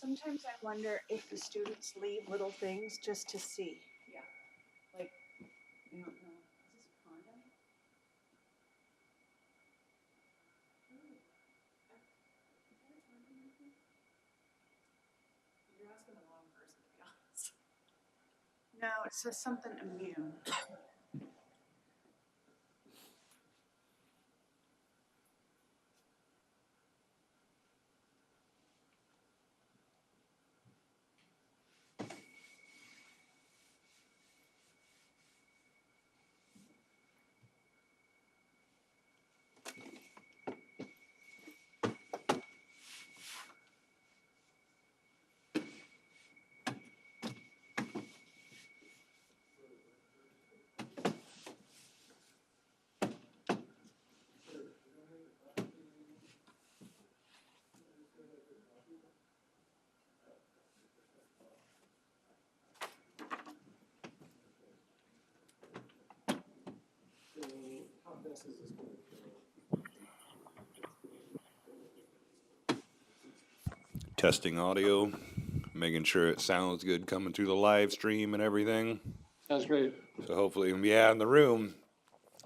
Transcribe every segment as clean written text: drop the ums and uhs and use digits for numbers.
Sometimes I wonder if the students leave little things just to see. Yeah. Like, you don't know. Is this a condom? You're asking the wrong person, to be honest. No, it says something immune. Testing audio, making sure it sounds good coming through the live stream and everything. Sounds great. So hopefully, yeah, in the room,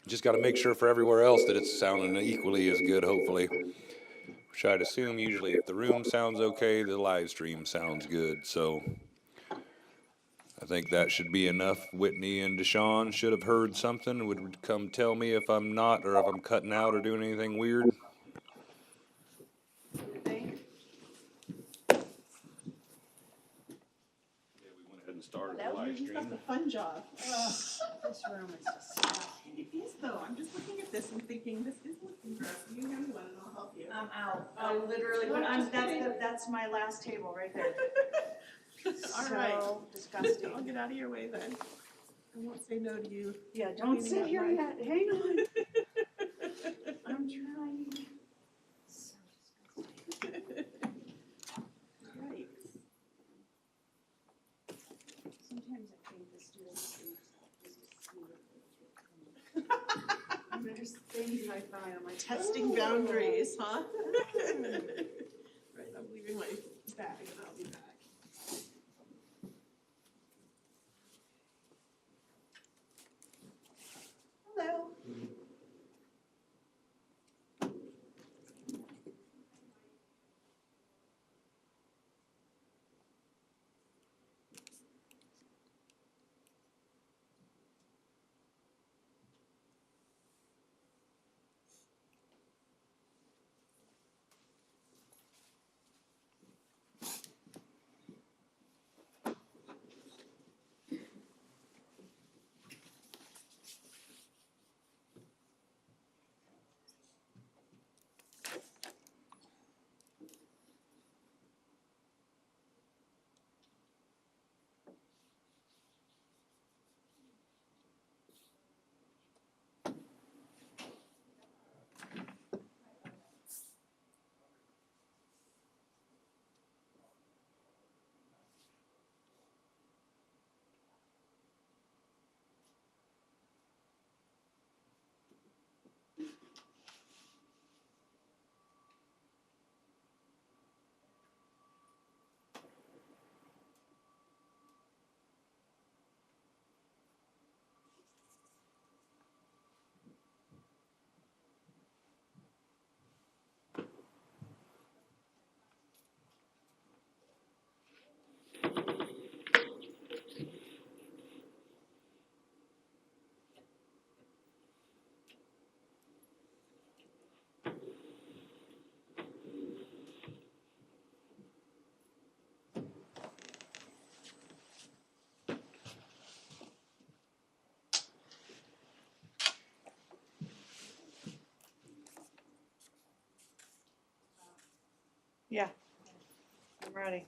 just got to make sure for everywhere else that it's sounding equally as good, hopefully. Which I'd assume usually if the room sounds okay, the live stream sounds good. So I think that should be enough. Whitney and Deshaun should have heard something. Would come tell me if I'm not or if I'm cutting out or doing anything weird. What do you think? Yeah, we went ahead and started That was the fun job. This room is disgusting. It is though. I'm just looking at this and thinking, this is looking gross. You can have one and I'll help you. I'm out. I literally, but that's my last table right there. All right. So disgusting. I'll get out of your way then. I won't say no to you. Yeah, don't sit here yet. Hang on. I'm trying. So disgusting. Yikes. Sometimes I think the students just to see what there's things I find on my Testing boundaries, huh? Right, I'm leaving my bag and I'll be back. Hello. Yeah, I'm ready.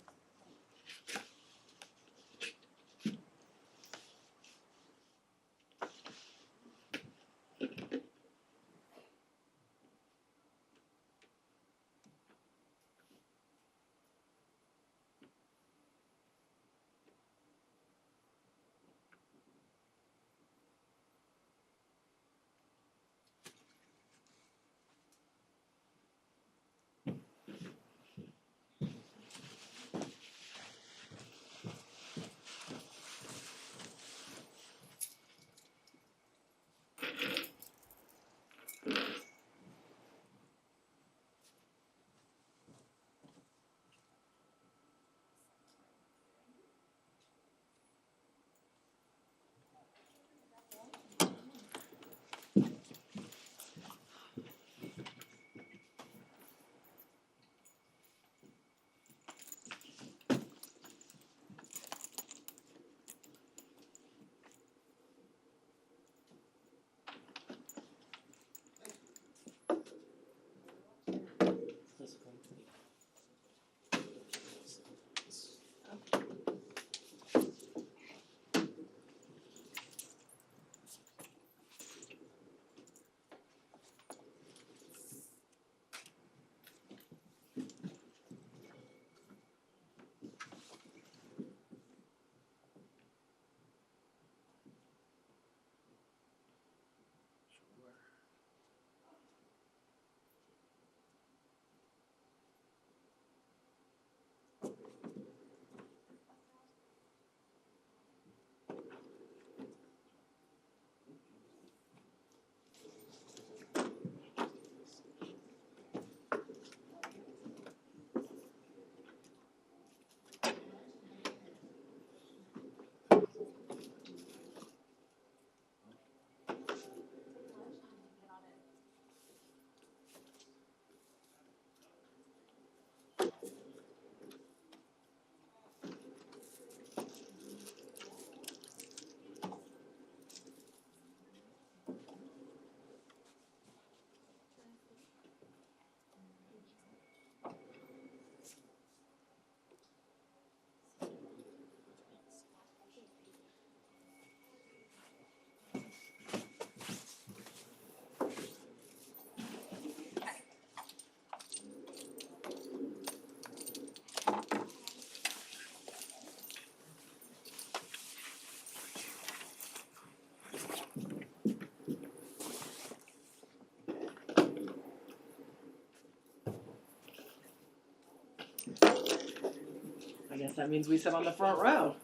I guess that means we sit on the front row.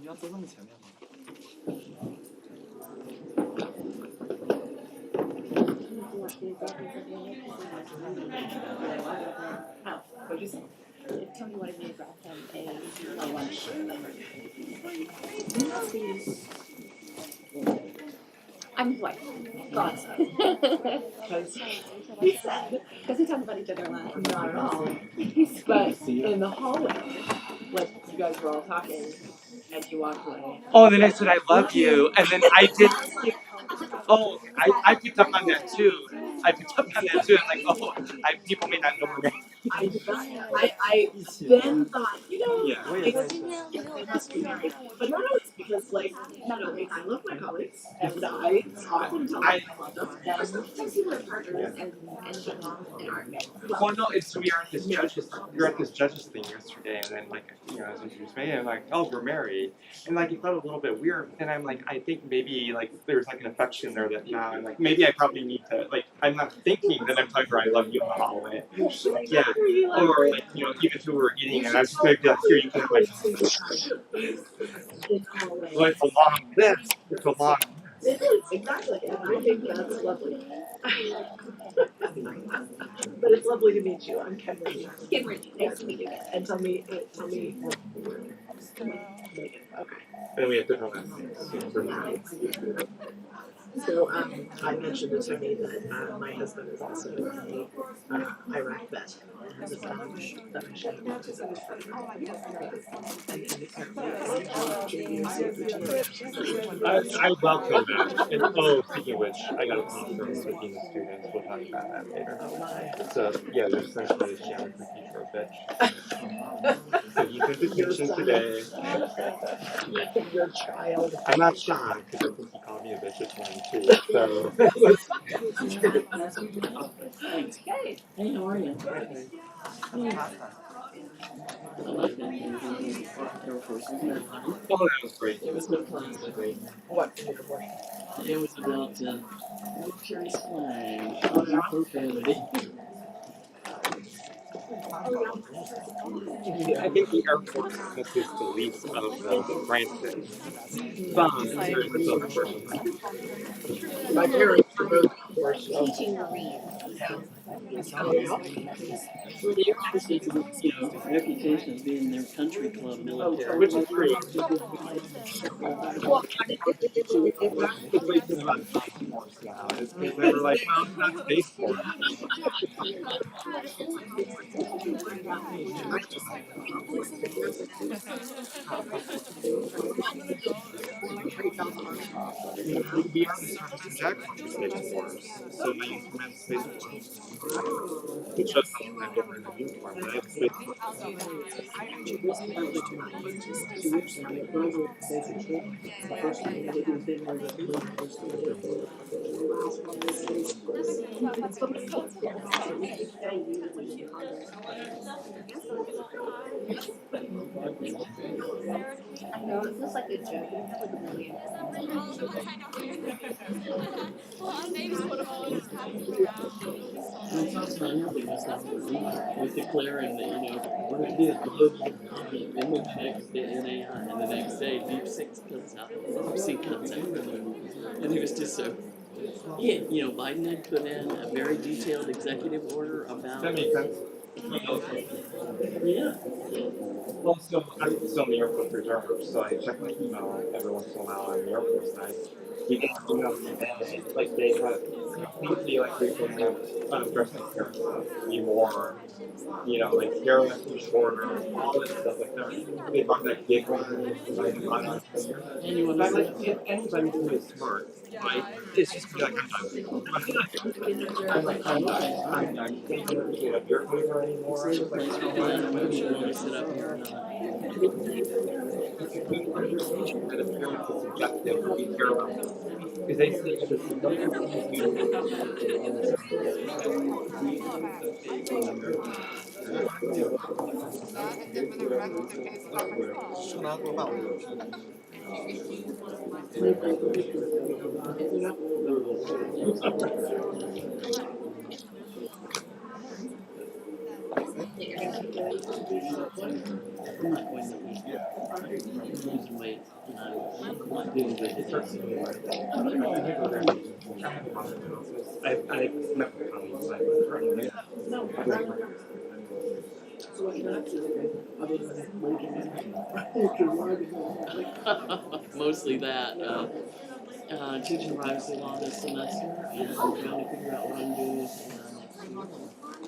你要坐那么前面吗？ Oh, what'd you say? If Tony wanted me to grab him a lunch. I'm white. Thought so. Because He said, because we talk about each other a lot. not at all. But in the hallway, like you guys were all talking, and you walked away. Oh, and then I said I love you, and then I did. Oh, I picked up on that too. I picked up on that too. I'm like, oh, people may not know we're married. I did not. I then thought, you know, Yeah. they must be married. But no, it's because like not only I love my colleagues and I often tell them I love them. And some people are partners and aren't married. Well, no, it's we were at this judges thing yesterday, and then like I was introduced me, and I'm like, oh, we're married, and like it felt a little bit weird, and I'm like, I think maybe like there's like an affection there that now I'm like maybe I probably need to like I'm not thinking that I'm telling her I love you in the hallway. Yeah. Or like, even who we're eating, and I was just like, here, you can have my well, it's a long list. It's a long It is, exactly. And I think that's lovely. But it's lovely to meet you. I'm Kimberly. Kimberly, nice to meet you. And tell me Megan. Okay. and we have to come back. So I mentioned to Tony that my husband is also a Iraq vet. I welcome that. And speaking of which, I got a call from the dean of students. We'll talk about that later. So yeah, there's essentially a geometry teacher a bitch. So he's in detention today. Your child. I'm not shocked because I think he called me a bitch this morning too. So Hey. Hey, how are you? oh, that was great. It was no fun, but great. What? It was about military's flag, profanity. I think the Air Force misses the least of the rancid bombs during the Civil War. My parents were both Air Force, so Teaching Marine. oh, yeah. Well, the Air Force has a reputation of being their country club military. Which is true. Well, the great thing about Space Force now is they were like, well, it's not Space Force. To be honest, I was Jack from the Space Force, so my uniform is Space Force. Which shows how long I've been wearing the uniform, but I have Space Force. I know, it feels like a joke. You have like a million. Was declaring that, what it did, global image X to NAI, and the next day, Deep Six comes out, Deep Sea comes out, and it was just so. Yeah, Biden had put in a very detailed executive order about. That makes sense. Yeah. Well, so I'm still in the Air Force Reserve, so I check my email every once in a while on the Air Force side. You get emails today, like they have completely like revamped dressing care be more, like hair less and shorter, all this stuff like that. They brought that gig one, like And you want but to I'm like, if anybody who is smart, right, it's just be like, I'm like, I'm not thinking of your flavor anymore. sit up here or not. If you do understand that appearance is subjective, be careful. Because they say that it's I'm not going to eat. I'm losing weight, and I'm not doing good today. I met with Mostly that. Teaching privacy law this semester and trying to figure out what I'm doing next week.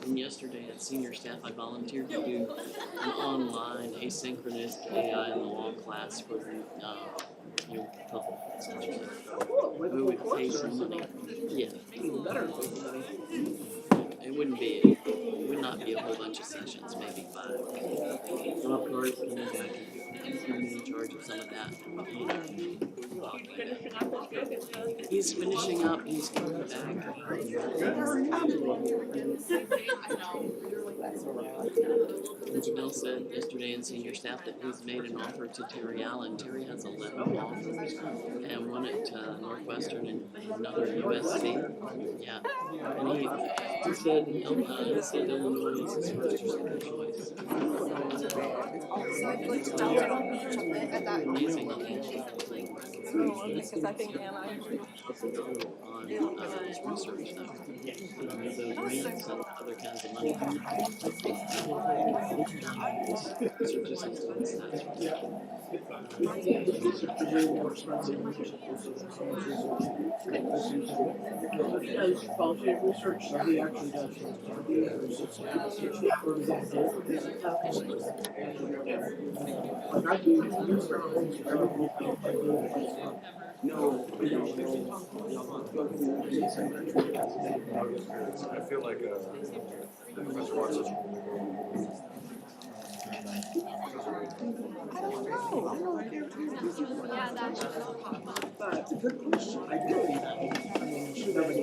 And yesterday at senior staff, I volunteered to do an online asynchronous AI in the law class for couple essentially. We would pay some money. Yeah. It would not be a whole bunch of sessions, maybe 5. Rob Corey's coming back and he's gonna be in charge of some of that. He's finishing up, he's coming back. Bill said yesterday in senior staff that he's made an offer to Terry Allen. Terry has 11 offers and one at Northwestern and another at USC. Yeah. And he said Illinois is his first or second choice. Amazing. Because I think Anna. On his research though. Those grants and other kinds of money. Research assistants, that's Volunteer research, he actually does. I feel like Professor Watson's It's a good question. I mean, should have any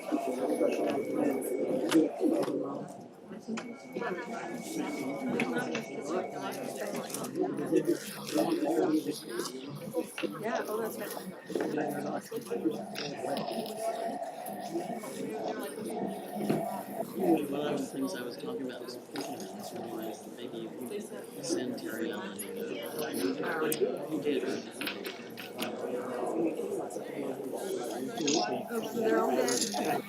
Yeah, oh, that's right. One of the things I was talking about was thinking about this morning was maybe you can send Terry on. He did. They're all dead.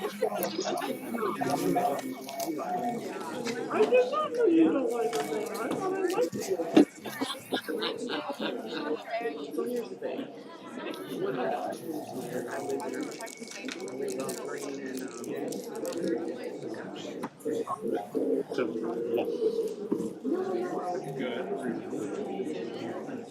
I did not know you don't like the thing. I thought I liked it. So here's the thing. When I lived here, we love Greene and I know, but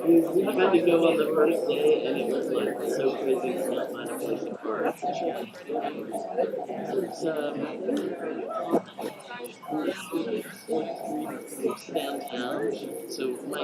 We tried to go on the first day and it was like so crazy it's not mine to play the cards. It's downtown, so my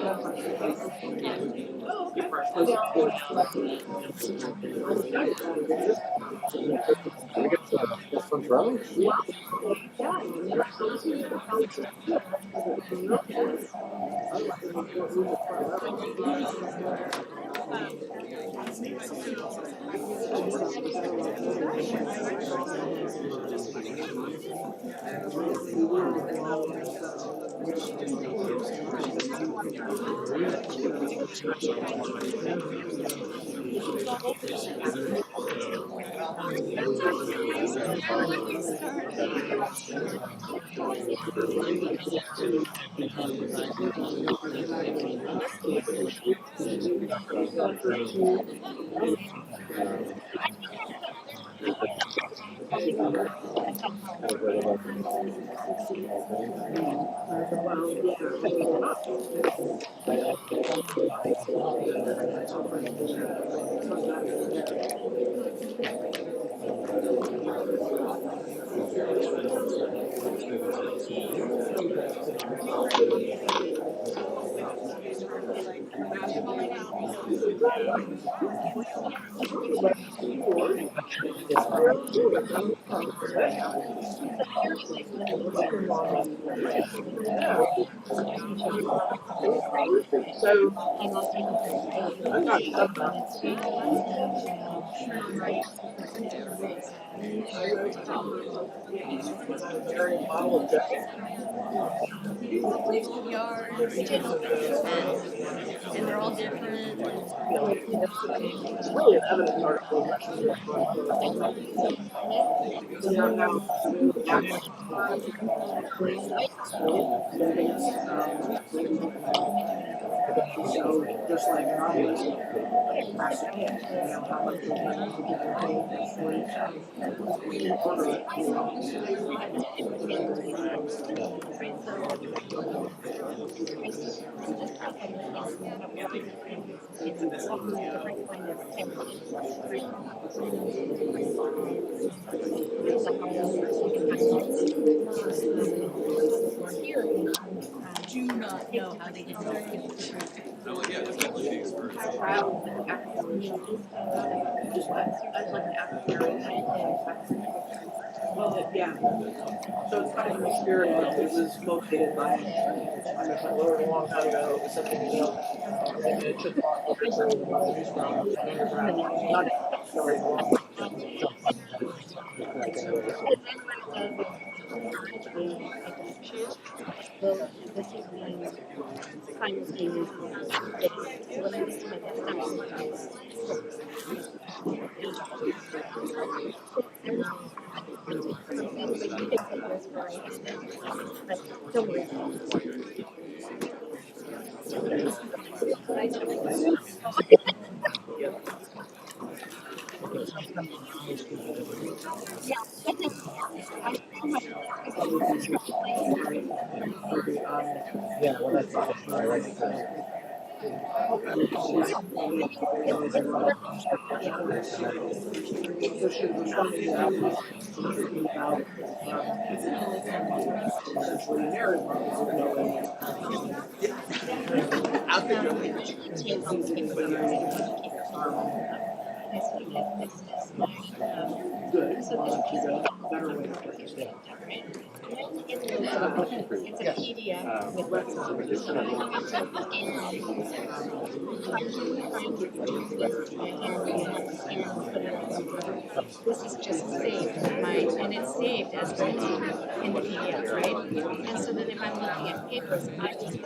yards and they're all different. Do not know how they did Yeah. So it's kind of an experience. It was motivated by, I learned a long time ago, it was something, it took not very long. Yeah, well, that's This is just saved in my, and it's saved as written in the PDF, right? And so then if I'm looking at papers, I just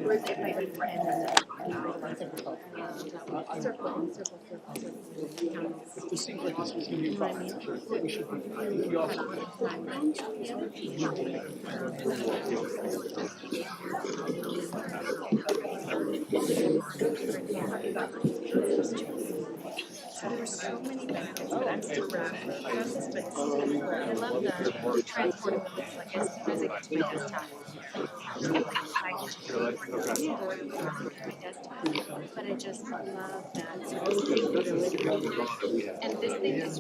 Whereas if I did pen and circle and circle, circle, circle, counts. You know what I mean? Cut off the background. The other piece. So there were so many benefits, but I'm still rattling about this, but I love the transportability, like as soon as I get to my desktop, I can just go to my desktop, but I just love that sort of stability. And this thing is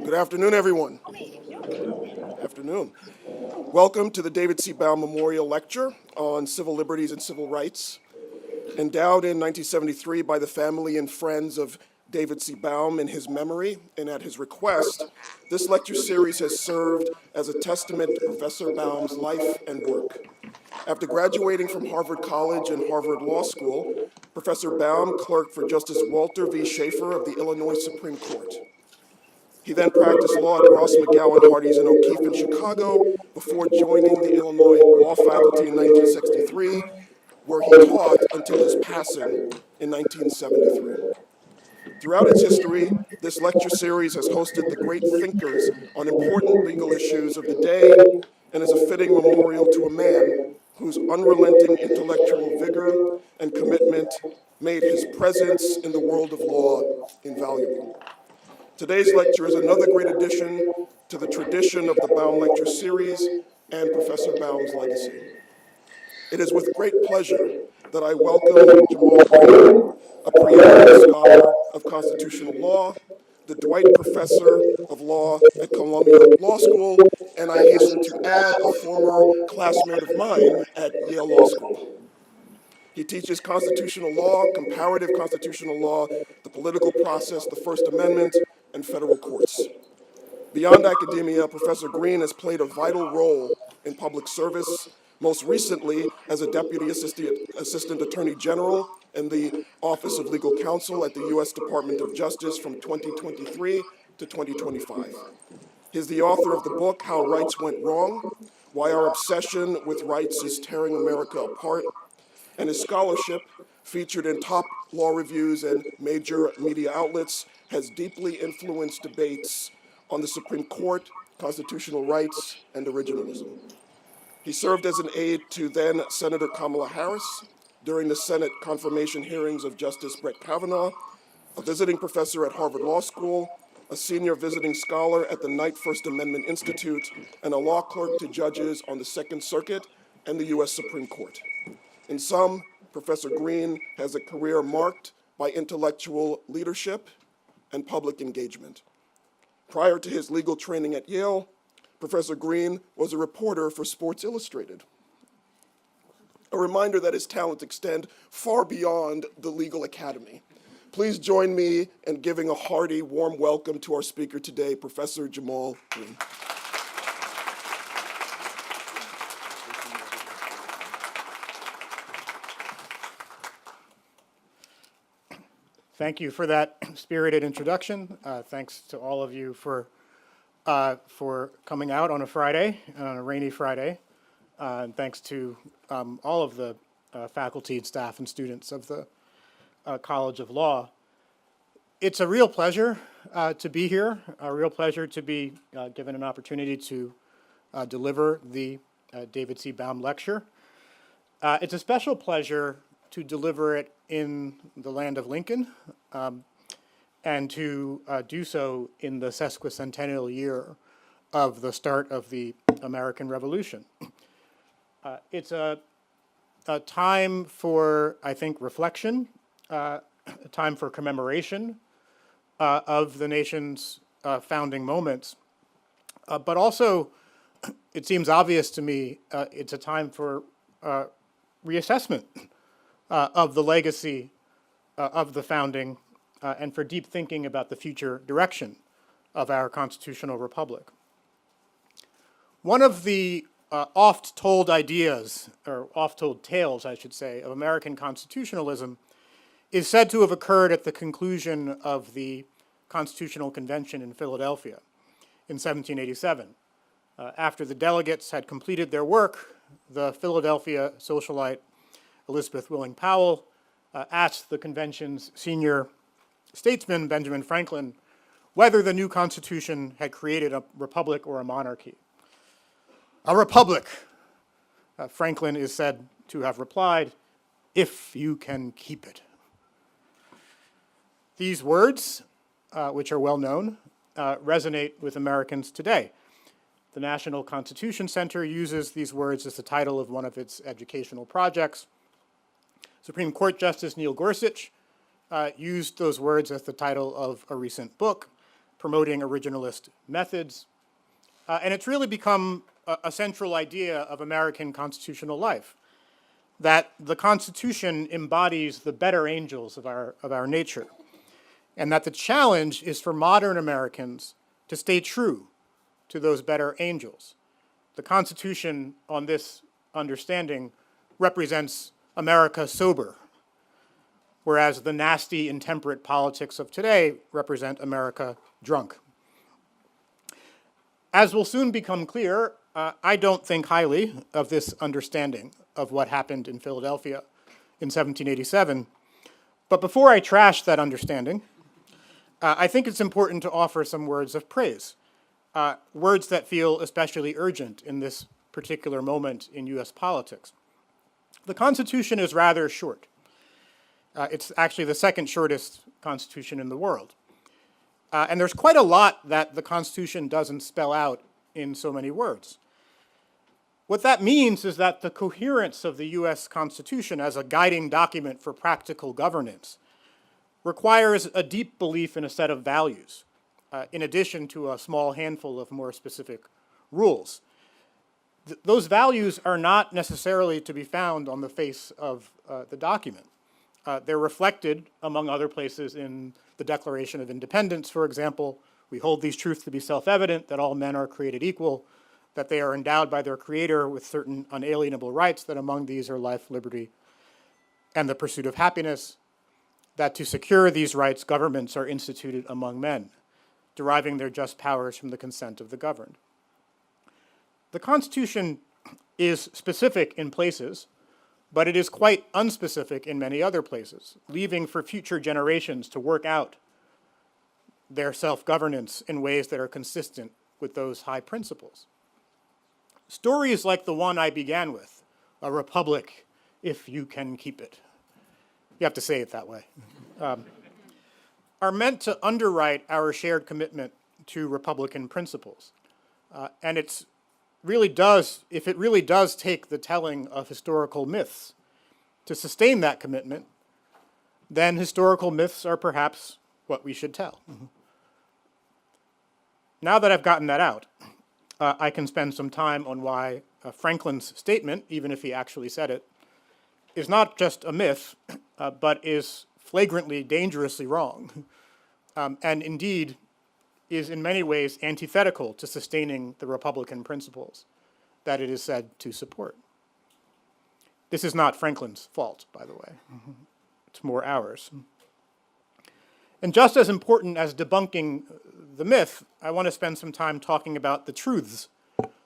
Good afternoon, everyone. Afternoon. Welcome to the David C. Baum Memorial Lecture on Civil Liberties and Civil Rights. Endowed in 1973 by the family and friends of David C. Baum in his memory and at his request, this lecture series has served as a testament to Professor Baum's life and work. After graduating from Harvard College and Harvard Law School, Professor Baum clerked for Justice Walter V. Schaefer of the Illinois Supreme Court. He then practiced law at Ross McGowan Hardy's in O'Keefe in Chicago before joining the Illinois law faculty in 1963, where he taught until his passing in 1973. Throughout its history, this lecture series has hosted the great thinkers on important legal issues of the day and is a fitting memorial to a man whose unrelenting intellectual vigor and commitment made his presence in the world of law invaluable. Today's lecture is another great addition to the tradition of the Baum Lecture Series and Professor Baum's legacy. It is with great pleasure that I welcome Jamal Greene, a preeminent scholar of constitutional law, the Dwight Professor of Law at Columbia Law School, and I hasten to add, a former classmate of mine at Yale Law School. He teaches constitutional law, comparative constitutional law, the political process, the First Amendment, and federal courts. Beyond academia, Professor Greene has played a vital role in public service, most recently as a Deputy Assistant Attorney General in the Office of Legal Counsel at the U.S. Department of Justice from 2023 to 2025. He's the author of the book, How Rights Went Wrong, Why Our Obsession with Rights is Tearing America Apart, and his scholarship, featured in top law reviews and major media outlets, has deeply influenced debates on the Supreme Court, constitutional rights, and originalism. He served as an aide to then Senator Kamala Harris during the Senate confirmation hearings of Justice Brett Kavanaugh, a visiting professor at Harvard Law School, a senior visiting scholar at the Knight First Amendment Institute, and a law clerk to judges on the Second Circuit and the U.S. Supreme Court. In sum, Professor Greene has a career marked by intellectual leadership and public engagement. Prior to his legal training at Yale, Professor Greene was a reporter for Sports Illustrated. A reminder that his talents extend far beyond the legal academy. Please join me in giving a hearty, warm welcome to our speaker today, Professor Jamal Greene. Thank you for that spirited introduction. Thanks to all of you for coming out on a Friday, on a rainy Friday. And thanks to all of the faculty and staff and students of the College of Law. It's a real pleasure to be here, a real pleasure to be given an opportunity to deliver the David C. Baum Lecture. It's a special pleasure to deliver it in the land of Lincoln, and to do so in the sesquicentennial year of the start of the American Revolution. It's a time for, I think, reflection, a time for commemoration of the nation's founding moments, but also, it seems obvious to me, it's a time for reassessment of the legacy of the founding and for deep thinking about the future direction of our constitutional republic. One of the oft-told ideas, or oft-told tales, I should say, of American constitutionalism is said to have occurred at the conclusion of the Constitutional Convention in Philadelphia in 1787. After the delegates had completed their work, the Philadelphia socialite Elizabeth Willing Powell asked the convention's senior statesman, Benjamin Franklin, whether the new Constitution had created a republic or a monarchy. A republic, Franklin is said to have replied, if you can keep it. These words, which are well known, resonate with Americans today. The National Constitution Center uses these words as the title of one of its educational projects. Supreme Court Justice Neil Gorsuch used those words as the title of a recent book promoting originalist methods. And it's really become a central idea of American constitutional life, that the Constitution embodies the better angels of our nature, and that the challenge is for modern Americans to stay true to those better angels. The Constitution, on this understanding, represents America sober, whereas the nasty, intemperate politics of today represent America drunk. As will soon become clear, I don't think highly of this understanding of what happened in Philadelphia in 1787. But before I trash that understanding, I think it's important to offer some words of praise, words that feel especially urgent in this particular moment in US politics. The Constitution is rather short. It's actually the second shortest Constitution in the world. And there's quite a lot that the Constitution doesn't spell out in so many words. What that means is that the coherence of the US Constitution as a guiding document for practical governance requires a deep belief in a set of values, in addition to a small handful of more specific rules. Those values are not necessarily to be found on the face of the document. They're reflected, among other places, in the Declaration of Independence, for example. We hold these truths to be self-evident, that all men are created equal, that they are endowed by their Creator with certain unalienable rights, that among these are life, liberty, and the pursuit of happiness, that to secure these rights, governments are instituted among men, deriving their just powers from the consent of the governed. The Constitution is specific in places, but it is quite unspecific in many other places, leaving for future generations to work out their self-governance in ways that are consistent with those high principles. Stories like the one I began with, a republic if you can keep it, you have to say it that way, are meant to underwrite our shared commitment to Republican principles. And if it really does take the telling of historical myths to sustain that commitment, then historical myths are perhaps what we should tell. Now that I've gotten that out, I can spend some time on why Franklin's statement, even if he actually said it, is not just a myth, but is flagrantly, dangerously wrong, and indeed is in many ways antithetical to sustaining the Republican principles that it is said to support. This is not Franklin's fault, by the way. It's more ours. And just as important as debunking the myth, I want to spend some time talking about the truths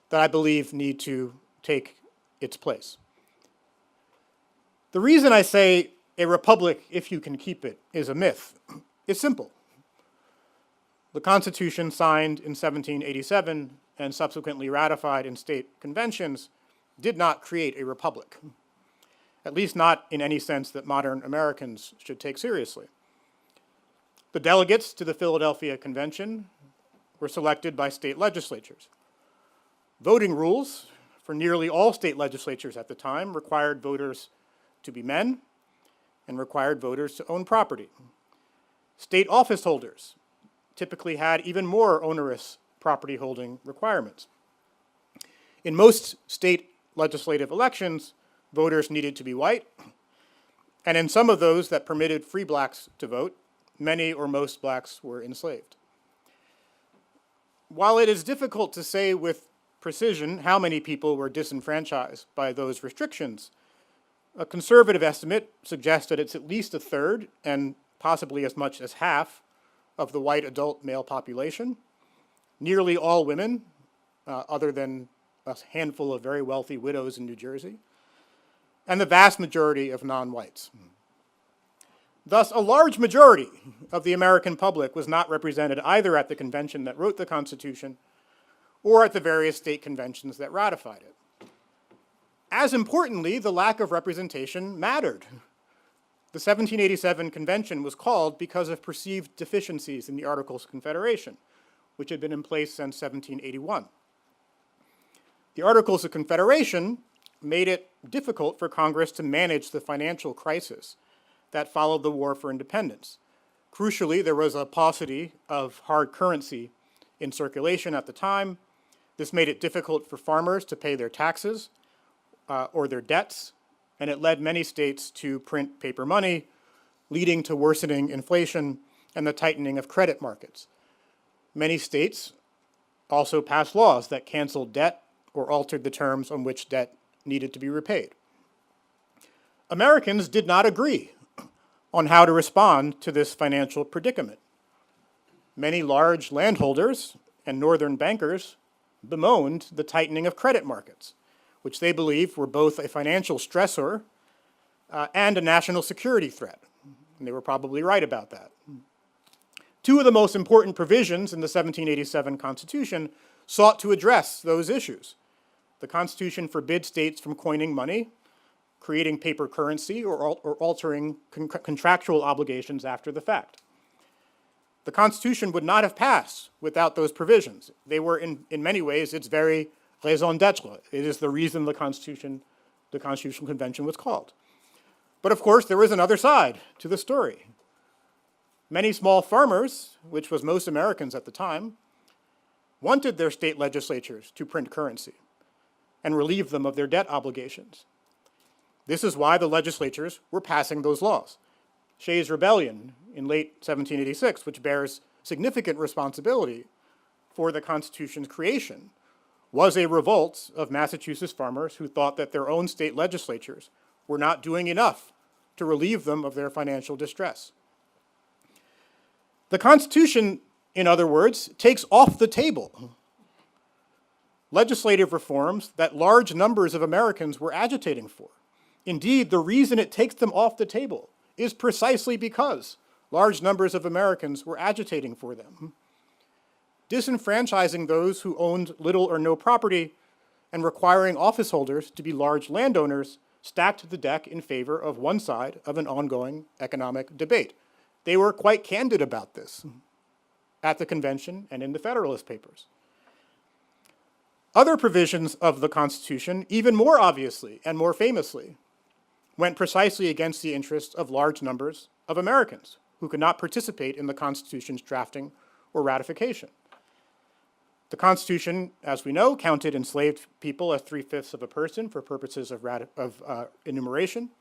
that I believe need to take its place. The reason I say a republic, if you can keep it, is a myth is simple. The Constitution signed in 1787 and subsequently ratified in state conventions did not create a republic. at least not in any sense that modern Americans should take seriously. The delegates to the Philadelphia Convention were selected by state legislatures. Voting rules for nearly all state legislatures at the time required voters to be men and required voters to own property. State office holders typically had even more onerous property holding requirements. In most state legislative elections, voters needed to be white, and in some of those that permitted free blacks to vote, many or most blacks were enslaved. While it is difficult to say with precision how many people were disenfranchised by those restrictions, a conservative estimate suggests that it's at least a third and possibly as much as half of the white adult male population, nearly all women, other than a handful of very wealthy widows in New Jersey, and the vast majority of non-whites. Thus, a large majority of the American public was not represented either at the convention that wrote the Constitution or at the various state conventions that ratified it. As importantly, the lack of representation mattered. The 1787 convention was called because of perceived deficiencies in the Articles of Confederation, which had been in place since 1781. The Articles of Confederation made it difficult for Congress to manage the financial crisis that followed the War for Independence. Crucially, there was a paucity of hard currency in circulation at the time. This made it difficult for farmers to pay their taxes or their debts, and it led many states to print paper money, leading to worsening inflation and the tightening of credit markets. Many states also passed laws that canceled debt or altered the terms on which debt needed to be repaid. Americans did not agree on how to respond to this financial predicament. Many large landholders and northern bankers bemoaned the tightening of credit markets, which they believed were both a financial stressor and a national security threat. And they were probably right about that. Two of the most important provisions in the 1787 Constitution sought to address those issues. The Constitution forbid states from coining money, creating paper currency, or altering contractual obligations after the fact. The Constitution would not have passed without those provisions. They were, in many ways, its very raison d'etre. It is the reason the Constitutional Convention was called. But of course, there was another side to the story. Many small farmers, which was most Americans at the time, wanted their state legislatures to print currency and relieve them of their debt obligations. This is why the legislatures were passing those laws. Shays' Rebellion in late 1786, which bears significant responsibility for the Constitution's creation, was a revolt of Massachusetts farmers who thought that their own state legislatures were not doing enough to relieve them of their financial distress. The Constitution, in other words, takes off the table legislative reforms that large numbers of Americans were agitating for. Indeed, the reason it takes them off the table is precisely because large numbers of Americans were agitating for them. Disenfranchising those who owned little or no property and requiring office holders to be large landowners stacked the deck in favor of one side of an ongoing economic debate. They were quite candid about this at the convention and in the Federalist Papers. Other provisions of the Constitution, even more obviously and more famously, went precisely against the interests of large numbers of Americans who could not participate in the Constitution's drafting or ratification. The Constitution, as we know, counted enslaved people as 3/5 of a person for purposes of enumeration.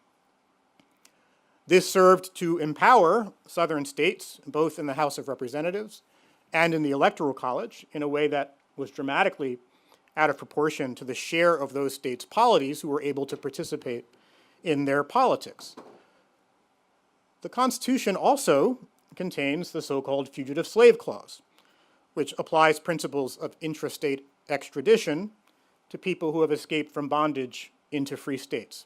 This served to empower Southern states, both in the House of Representatives and in the Electoral College, in a way that was dramatically out of proportion to the share of those states' polities who were able to participate in their politics. The Constitution also contains the so-called Fugitive Slave Clause, which applies principles of intrastate extradition to people who have escaped from bondage into free states.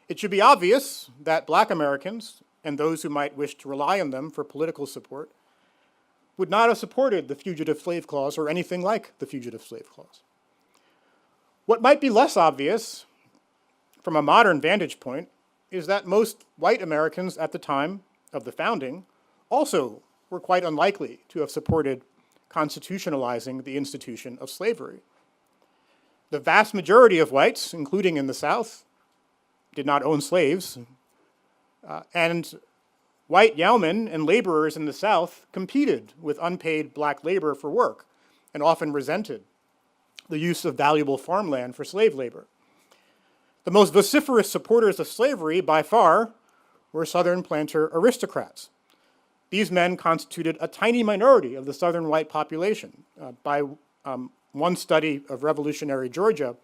It should be obvious that Black Americans and those who might wish to rely on them for political support would not have supported the Fugitive Slave Clause or anything like the Fugitive Slave Clause. What might be less obvious from a modern vantage point is that most white Americans at the time of the founding also were quite unlikely to have supported constitutionalizing the institution of slavery. The vast majority of whites, including in the South, did not own slaves, and white yeomen and laborers in the South competed with unpaid black labor for work and often resented the use of valuable farmland for slave labor. The most vociferous supporters of slavery, by far, were Southern planter aristocrats. These men constituted a tiny minority of the Southern white population. By one study of revolutionary Georgia,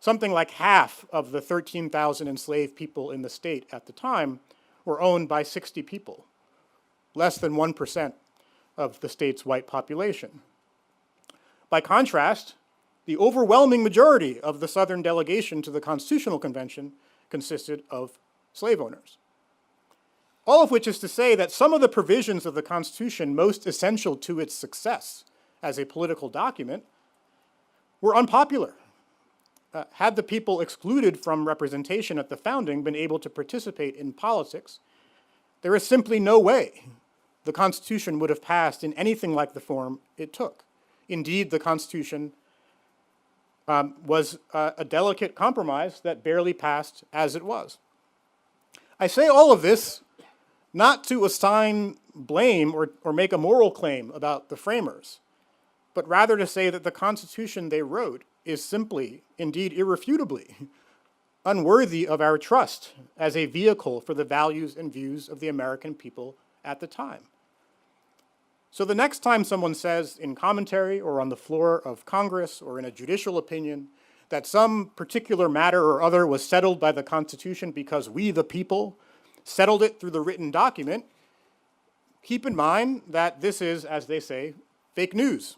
something like half of the 13,000 enslaved people in the state at the time were owned by 60 people, less than 1% of the state's white population. By contrast, the overwhelming majority of the Southern delegation to the Constitutional Convention consisted of slave owners. All of which is to say that some of the provisions of the Constitution most essential to its success as a political document were unpopular. Had the people excluded from representation at the founding been able to participate in politics, there is simply no way the Constitution would have passed in anything like the form it took. Indeed, the Constitution was a delicate compromise that barely passed as it was. I say all of this not to assign blame or make a moral claim about the framers, but rather to say that the Constitution they wrote is simply, indeed irrefutably, unworthy of our trust as a vehicle for the values and views of the American people at the time. So the next time someone says in commentary or on the floor of Congress or in a judicial opinion that some particular matter or other was settled by the Constitution because we, the people, settled it through the written document, keep in mind that this is, as they say, fake news.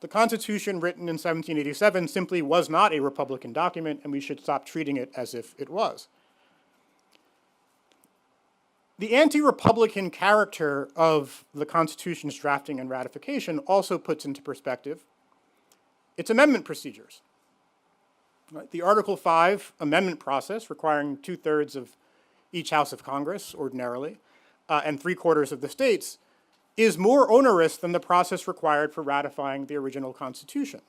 The Constitution written in 1787 simply was not a Republican document, and we should stop treating it as if it was. The anti-Republican character of the Constitution's drafting and ratification also puts into perspective its amendment procedures. The Article 5 amendment process, requiring 2/3 of each House of Congress ordinarily, and 3/4 of the states, is more onerous than the process required for ratifying the original Constitution,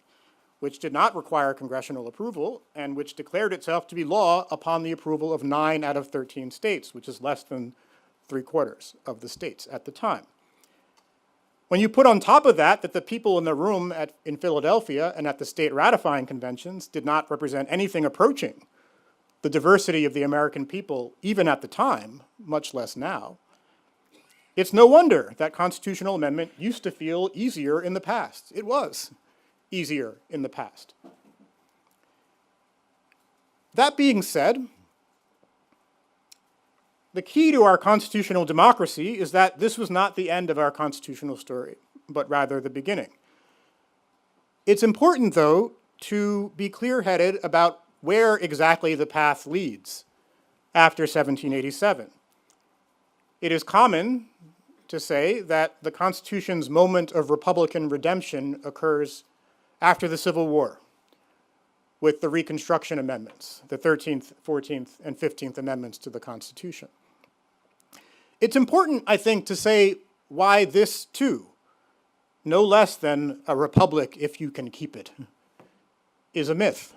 which did not require congressional approval and which declared itself to be law upon the approval of 9 out of 13 states, which is less than 3/4 of the states at the time. When you put on top of that the people in the room in Philadelphia and at the state ratifying conventions did not represent anything approaching the diversity of the American people, even at the time, much less now, it's no wonder that constitutional amendment used to feel easier in the past. It was easier in the past. That being said, the key to our constitutional democracy is that this was not the end of our constitutional story, but rather the beginning. It's important, though, to be clear-headed about where exactly the path leads after 1787. It is common to say that the Constitution's moment of Republican redemption occurs after the Civil War, with the Reconstruction Amendments, the 13th, 14th, and 15th Amendments to the Constitution. It's important, I think, to say why this, too, no less than a republic if you can keep it, is a myth.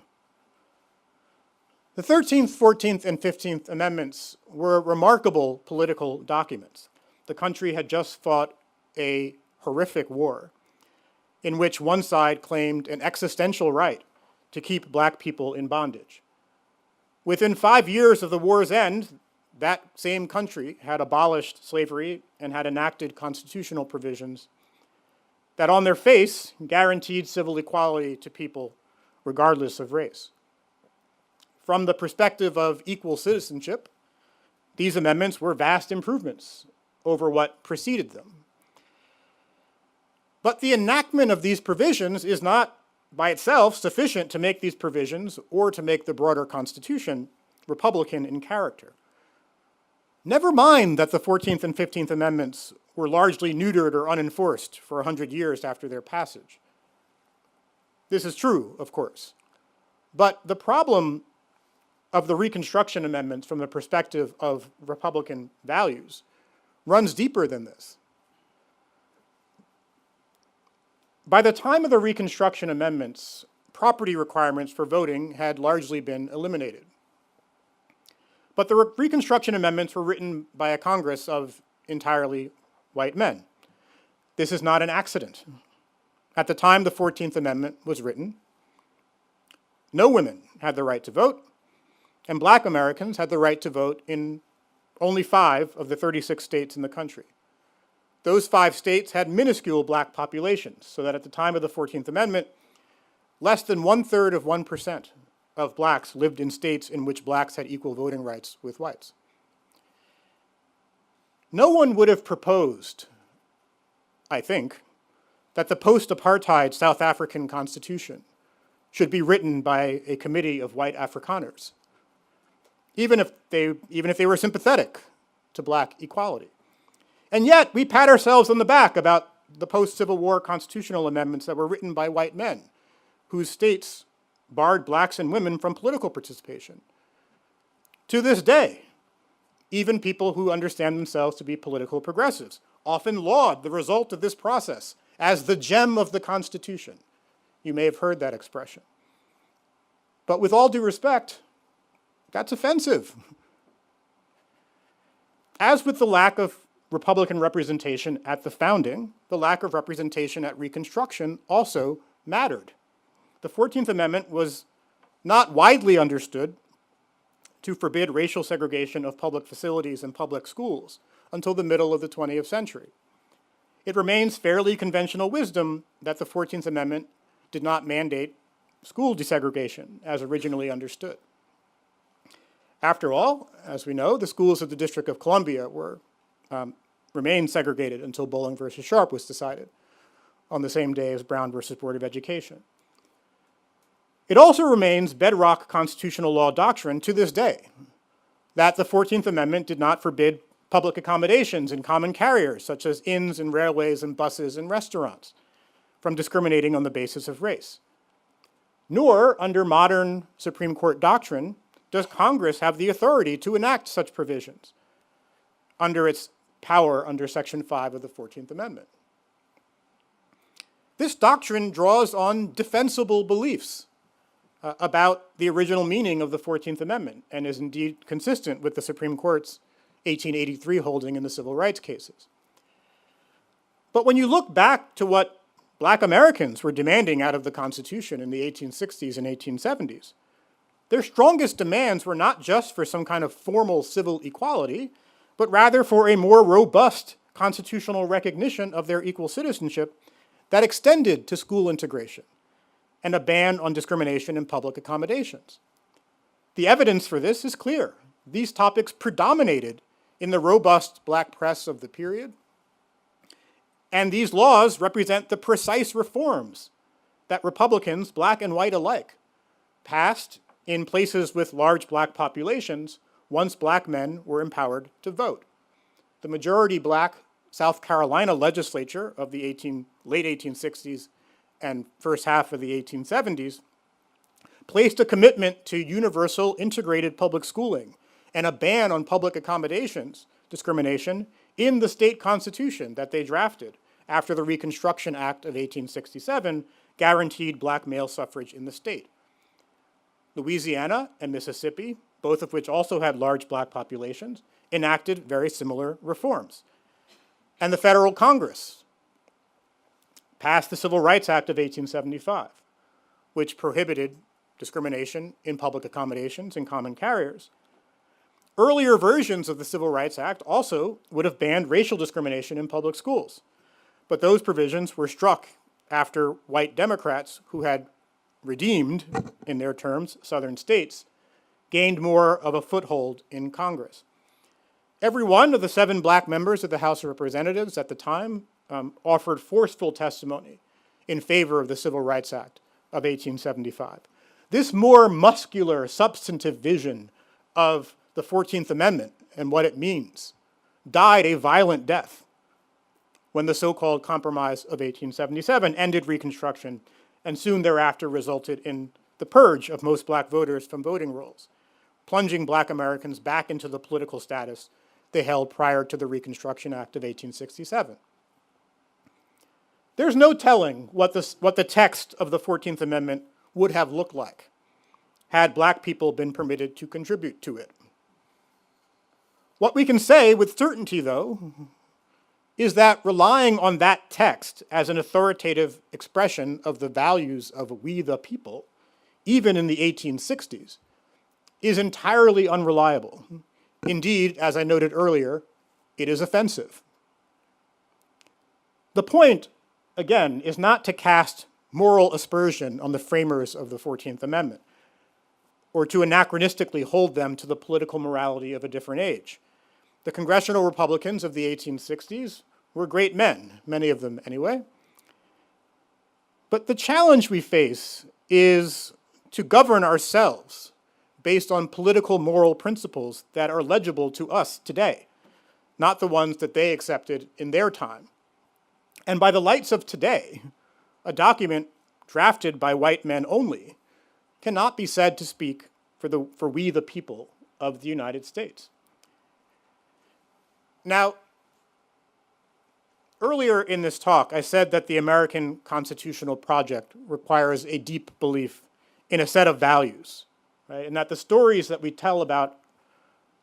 The 13th, 14th, and 15th Amendments were remarkable political documents. The country had just fought a horrific war in which one side claimed an existential right to keep black people in bondage. Within 5 years of the war's end, that same country had abolished slavery and had enacted constitutional provisions that on their face guaranteed civil equality to people regardless of race. From the perspective of equal citizenship, these amendments were vast improvements over what preceded them. But the enactment of these provisions is not by itself sufficient to make these provisions or to make the broader Constitution Republican in character. Never mind that the 14th and 15th Amendments were largely neutered or unenforced for 100 years after their passage. This is true, of course. But the problem of the Reconstruction Amendments from the perspective of Republican values runs deeper than this. By the time of the Reconstruction Amendments, property requirements for voting had largely been eliminated. But the Reconstruction Amendments were written by a Congress of entirely white men. This is not an accident. At the time the 14th Amendment was written, no women had the right to vote, and black Americans had the right to vote in only 5 of the 36 states in the country. Those 5 states had minuscule black populations, so that at the time of the 14th Amendment, less than 1/3 of 1% of blacks lived in states in which blacks had equal voting rights with whites. No one would have proposed, I think, that the post-apartheid South African Constitution should be written by a committee of white Afrikaners, even if they were sympathetic to black equality. And yet, we pat ourselves on the back about the post-Civil War constitutional amendments that were written by white men, whose states barred blacks and women from political participation. To this day, even people who understand themselves to be political progressives often laud the result of this process as the gem of the Constitution. You may have heard that expression. But with all due respect, that's offensive. As with the lack of Republican representation at the founding, the lack of representation at Reconstruction also mattered. The 14th Amendment was not widely understood to forbid racial segregation of public facilities and public schools until the middle of the 20th century. It remains fairly conventional wisdom that the 14th Amendment did not mandate school desegregation as originally understood. After all, as we know, the schools of the District of Columbia remained segregated until Bowling versus Sharp was decided on the same day as Brown versus Board of Education. It also remains bedrock constitutional law doctrine to this day that the 14th Amendment did not forbid public accommodations in common carriers, such as inns and railways and buses and restaurants, from discriminating on the basis of race. Nor, under modern Supreme Court doctrine, does Congress have the authority to enact such provisions under its power under Section 5 of the 14th Amendment. This doctrine draws on defensible beliefs about the original meaning of the 14th Amendment and is indeed consistent with the Supreme Court's 1883 holding in the civil rights cases. But when you look back to what black Americans were demanding out of the Constitution in the 1860s and 1870s, their strongest demands were not just for some kind of formal civil equality, but rather for a more robust constitutional recognition of their equal citizenship that extended to school integration and a ban on discrimination in public accommodations. The evidence for this is clear. These topics predominated in the robust black press of the period, and these laws represent the precise reforms that Republicans, black and white alike, passed in places with large black populations once black men were empowered to vote. The majority black South Carolina legislature of the late 1860s and first half of the 1870s placed a commitment to universal integrated public schooling and a ban on public accommodations discrimination in the state constitution that they drafted after the Reconstruction Act of 1867 guaranteed black male suffrage in the state. Louisiana and Mississippi, both of which also had large black populations, enacted very similar reforms. And the federal Congress passed the Civil Rights Act of 1875, which prohibited discrimination in public accommodations and common carriers. Earlier versions of the Civil Rights Act also would have banned racial discrimination in public schools, but those provisions were struck after white Democrats who had redeemed, in their terms, southern states, gained more of a foothold in Congress. Every one of the 7 black members of the House of Representatives at the time offered forceful testimony in favor of the Civil Rights Act of 1875. This more muscular, substantive vision of the 14th Amendment and what it means died a violent death when the so-called Compromise of 1877 ended Reconstruction and soon thereafter resulted in the purge of most black voters from voting rolls. plunging black Americans back into the political status they held prior to the Reconstruction Act of 1867. There's no telling what the text of the 14th Amendment would have looked like had black people been permitted to contribute to it. What we can say with certainty, though, is that relying on that text as an authoritative expression of the values of we the people, even in the 1860s, is entirely unreliable. Indeed, as I noted earlier, it is offensive. The point, again, is not to cast moral aspersion on the framers of the 14th Amendment, or to anachronistically hold them to the political morality of a different age. The congressional Republicans of the 1860s were great men, many of them anyway. But the challenge we face is to govern ourselves based on political moral principles that are legible to us today, not the ones that they accepted in their time. And by the lights of today, a document drafted by white men only cannot be said to speak for we the people of the United States. Now, earlier in this talk, I said that the American constitutional project requires a deep belief in a set of values, right? And that the stories that we tell about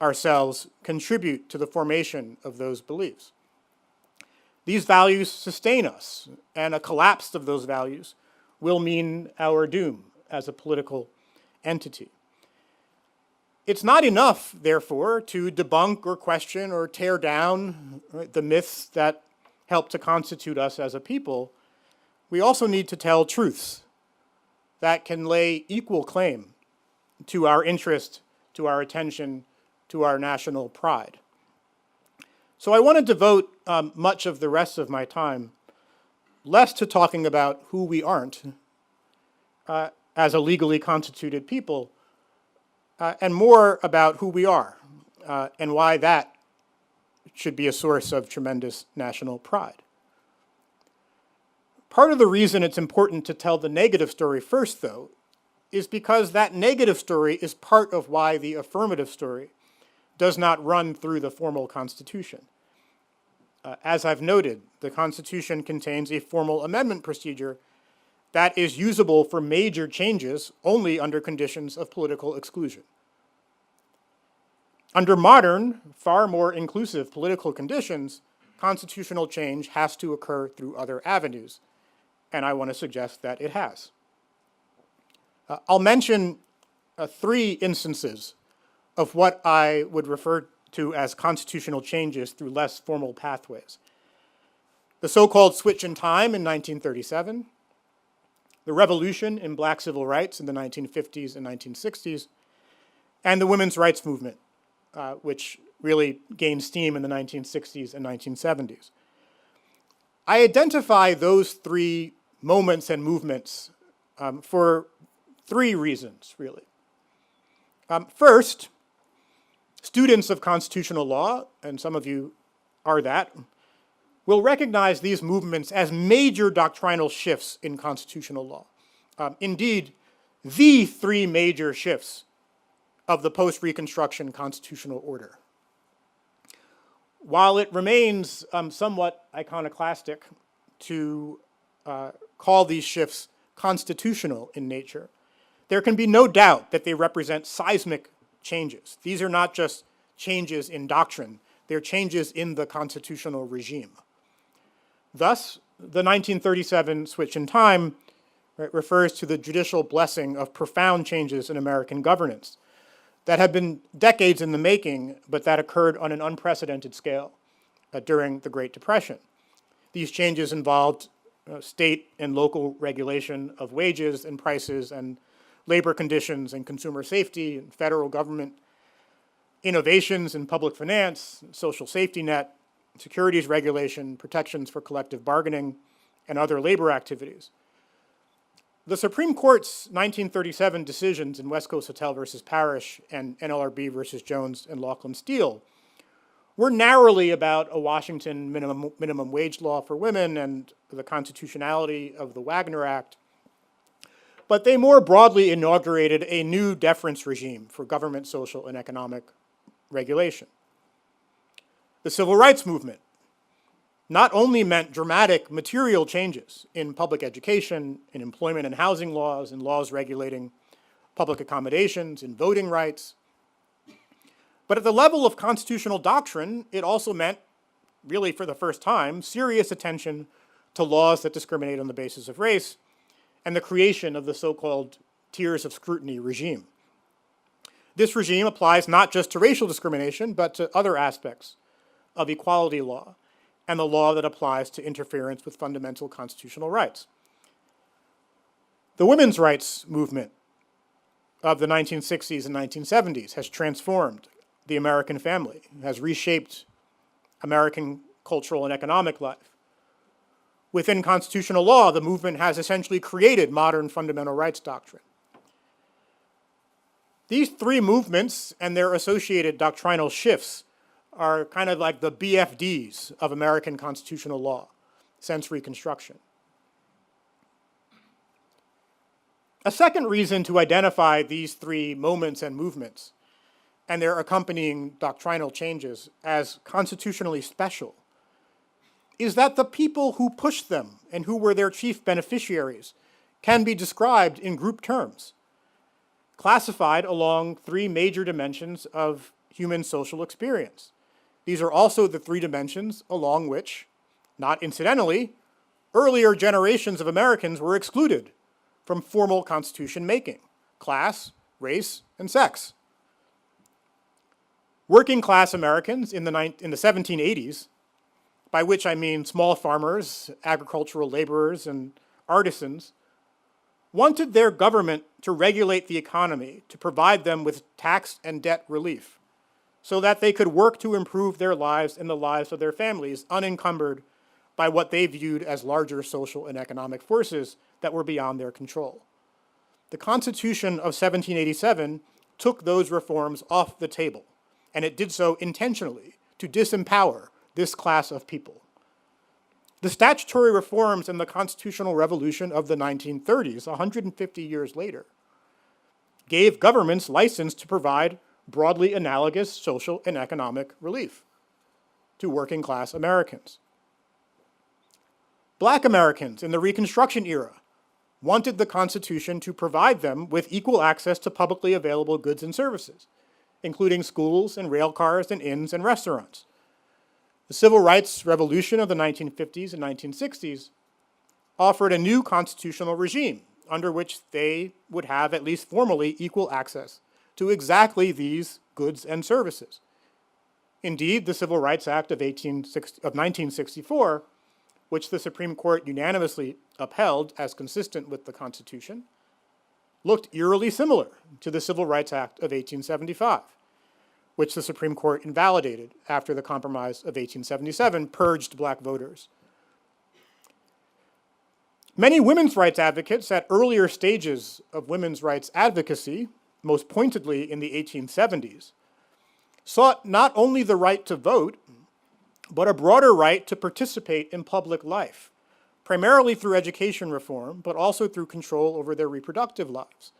ourselves contribute to the formation of those beliefs. These values sustain us, and a collapse of those values will mean our doom as a political entity. It's not enough, therefore, to debunk or question or tear down, right, the myths that help to constitute us as a people. We also need to tell truths that can lay equal claim to our interest, to our attention, to our national pride. So I want to devote much of the rest of my time less to talking about who we aren't as a legally constituted people, and more about who we are and why that should be a source of tremendous national pride. Part of the reason it's important to tell the negative story first, though, is because that negative story is part of why the affirmative story does not run through the formal Constitution. As I've noted, the Constitution contains a formal amendment procedure that is usable for major changes only under conditions of political exclusion. Under modern, far more inclusive political conditions, constitutional change has to occur through other avenues, and I want to suggest that it has. I'll mention 3 instances of what I would refer to as constitutional changes through less formal pathways. The so-called switch in time in 1937, the revolution in black civil rights in the 1950s and 1960s, and the women's rights movement, which really gained steam in the 1960s and 1970s. I identify those 3 moments and movements for 3 reasons, really. First, students of constitutional law, and some of you are that, will recognize these movements as major doctrinal shifts in constitutional law. Indeed, the 3 major shifts of the post-Reconstruction constitutional order. While it remains somewhat iconoclastic to call these shifts constitutional in nature, there can be no doubt that they represent seismic changes. These are not just changes in doctrine, they're changes in the constitutional regime. Thus, the 1937 switch in time refers to the judicial blessing of profound changes in American governance that have been decades in the making, but that occurred on an unprecedented scale during the Great Depression. These changes involved state and local regulation of wages and prices and labor conditions and consumer safety and federal government innovations in public finance, social safety net, securities regulation, protections for collective bargaining, and other labor activities. The Supreme Court's 1937 decisions in West Coast Hotel versus Parrish and NLRB versus Jones and Laughlin Steele were narrowly about a Washington minimum wage law for women and the constitutionality of the Wagner Act. but they more broadly inaugurated a new deference regime for government, social, and economic regulation. The Civil Rights Movement not only meant dramatic material changes in public education, in employment and housing laws, in laws regulating public accommodations, in voting rights, but at the level of constitutional doctrine, it also meant, really for the first time, serious attention to laws that discriminate on the basis of race and the creation of the so-called tiers of scrutiny regime. This regime applies not just to racial discrimination, but to other aspects of equality law and the law that applies to interference with fundamental constitutional rights. The women's rights movement of the 1960s and 1970s has transformed the American family, has reshaped American cultural and economic life. Within constitutional law, the movement has essentially created modern fundamental rights doctrine. These three movements and their associated doctrinal shifts are kind of like the BFDs of American constitutional law since Reconstruction. A second reason to identify these three moments and movements and their accompanying doctrinal changes as constitutionally special is that the people who pushed them and who were their chief beneficiaries can be described in group terms, classified along three major dimensions of human social experience. These are also the three dimensions along which, not incidentally, earlier generations of Americans were excluded from formal constitution making: class, race, and sex. Working class Americans in the 1780s, by which I mean small farmers, agricultural laborers, and artisans, wanted their government to regulate the economy, to provide them with tax and debt relief, so that they could work to improve their lives and the lives of their families, unencumbered by what they viewed as larger social and economic forces that were beyond their control. The Constitution of 1787 took those reforms off the table, and it did so intentionally to disempower this class of people. The statutory reforms and the constitutional revolution of the 1930s, 150 years later, gave governments license to provide broadly analogous social and economic relief to working class Americans. Black Americans in the Reconstruction era wanted the Constitution to provide them with equal access to publicly available goods and services, including schools and rail cars and inns and restaurants. The civil rights revolution of the 1950s and 1960s offered a new constitutional regime under which they would have, at least formally, equal access to exactly these goods and services. Indeed, the Civil Rights Act of 1964, which the Supreme Court unanimously upheld as consistent with the Constitution, looked eerily similar to the Civil Rights Act of 1875, which the Supreme Court invalidated after the Compromise of 1877 purged black voters. Many women's rights advocates at earlier stages of women's rights advocacy, most pointedly in the 1870s, sought not only the right to vote, but a broader right to participate in public life, primarily through education reform, but also through control over their reproductive lives.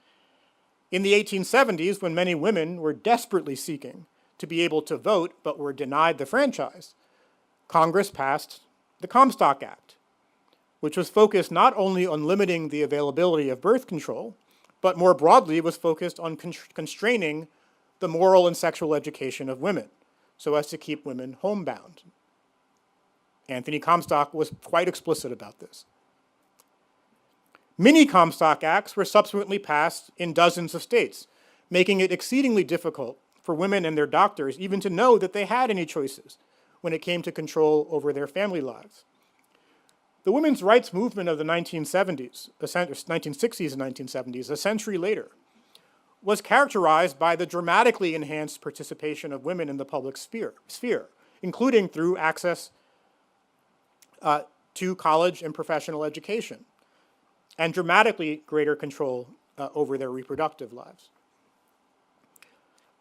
In the 1870s, when many women were desperately seeking to be able to vote but were denied the franchise, Congress passed the Comstock Act, which was focused not only on limiting the availability of birth control, but more broadly was focused on constraining the moral and sexual education of women so as to keep women homebound. Anthony Comstock was quite explicit about this. Many Comstock Acts were subsequently passed in dozens of states, making it exceedingly difficult for women and their doctors even to know that they had any choices when it came to control over their family lives. The women's rights movement of the 1960s and 1970s, a century later, was characterized by the dramatically enhanced participation of women in the public sphere, including through access to college and professional education, and dramatically greater control over their reproductive lives.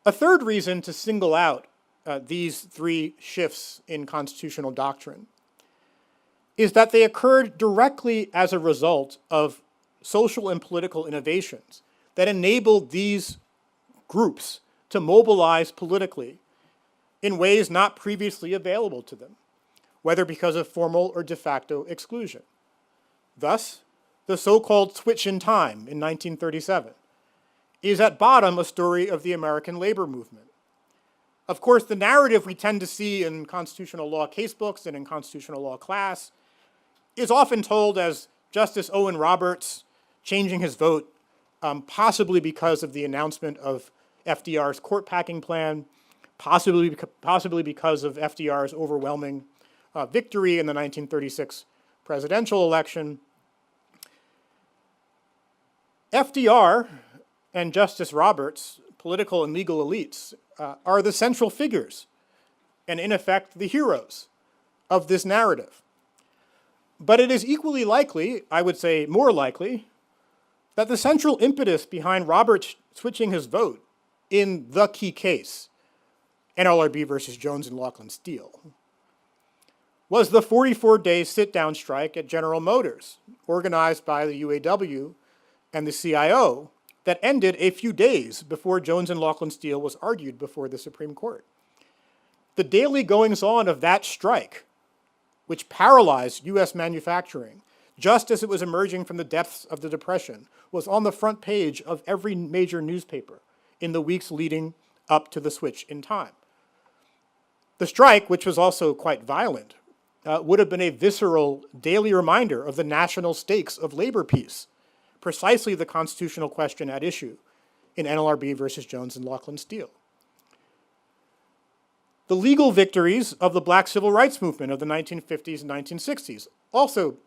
A third reason to single out these three shifts in constitutional doctrine is that they occurred directly as a result of social and political innovations that enabled these groups to mobilize politically in ways not previously available to them, whether because of formal or de facto exclusion. Thus, the so-called switch in time in 1937 is at bottom a story of the American labor movement. Of course, the narrative we tend to see in constitutional law casebooks and in constitutional law class is often told as Justice Owen Roberts changing his vote, possibly because of the announcement of FDR's court packing plan, possibly because of FDR's overwhelming victory in the 1936 presidential election. FDR and Justice Roberts, political and legal elites, are the central figures and, in effect, the heroes of this narrative. But it is equally likely, I would say more likely, that the central impetus behind Roberts switching his vote in the key case, NLRB versus Jones and Laughlin Steel, was the 44-day sit-down strike at General Motors, organized by the UAW and the CIO, that ended a few days before Jones and Laughlin Steel was argued before the Supreme Court. The daily goings-on of that strike, which paralyzed U.S. manufacturing just as it was emerging from the depths of the Depression, was on the front page of every major newspaper in the weeks leading up to the switch in time. The strike, which was also quite violent, would have been a visceral daily reminder of the national stakes of labor peace, precisely the constitutional question at issue in NLRB versus Jones and Laughlin Steel. The legal victories of the Black civil rights movement of the 1950s and 1960s also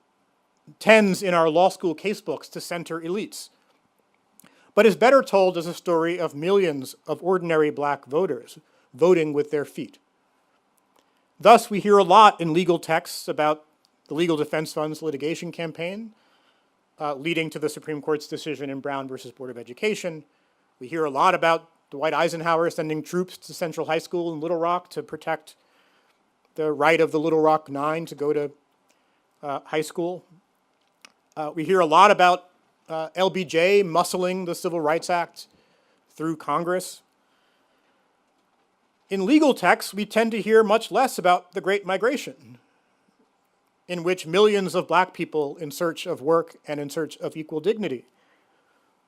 tends in our law school casebooks to center elites, but is better told as a story of millions of ordinary black voters voting with their feet. Thus, we hear a lot in legal texts about the Legal Defense Fund's litigation campaign, leading to the Supreme Court's decision in Brown versus Board of Education. We hear a lot about Dwight Eisenhower sending troops to Central High School in Little Rock to protect the right of the Little Rock Nine to go to high school. We hear a lot about LBJ muscling the Civil Rights Act through Congress. In legal texts, we tend to hear much less about the Great Migration, in which millions of black people in search of work and in search of equal dignity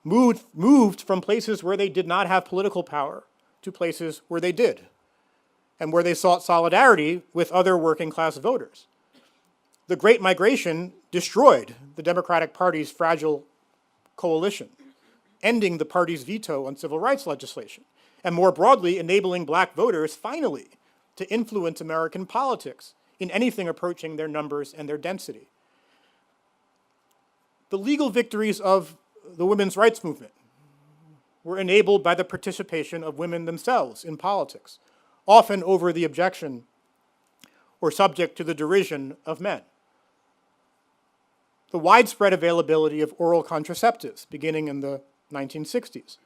moved from places where they did not have political power to places where they did, and where they sought solidarity with other working class voters. The Great Migration destroyed the Democratic Party's fragile coalition, ending the party's veto on civil rights legislation, and more broadly, enabling black voters finally to influence American politics in anything approaching their numbers and their density. The legal victories of the women's rights movement were enabled by the participation of women themselves in politics, often over the objection or subject to the derision of men. The widespread availability of oral contraceptives, beginning in the 1960s,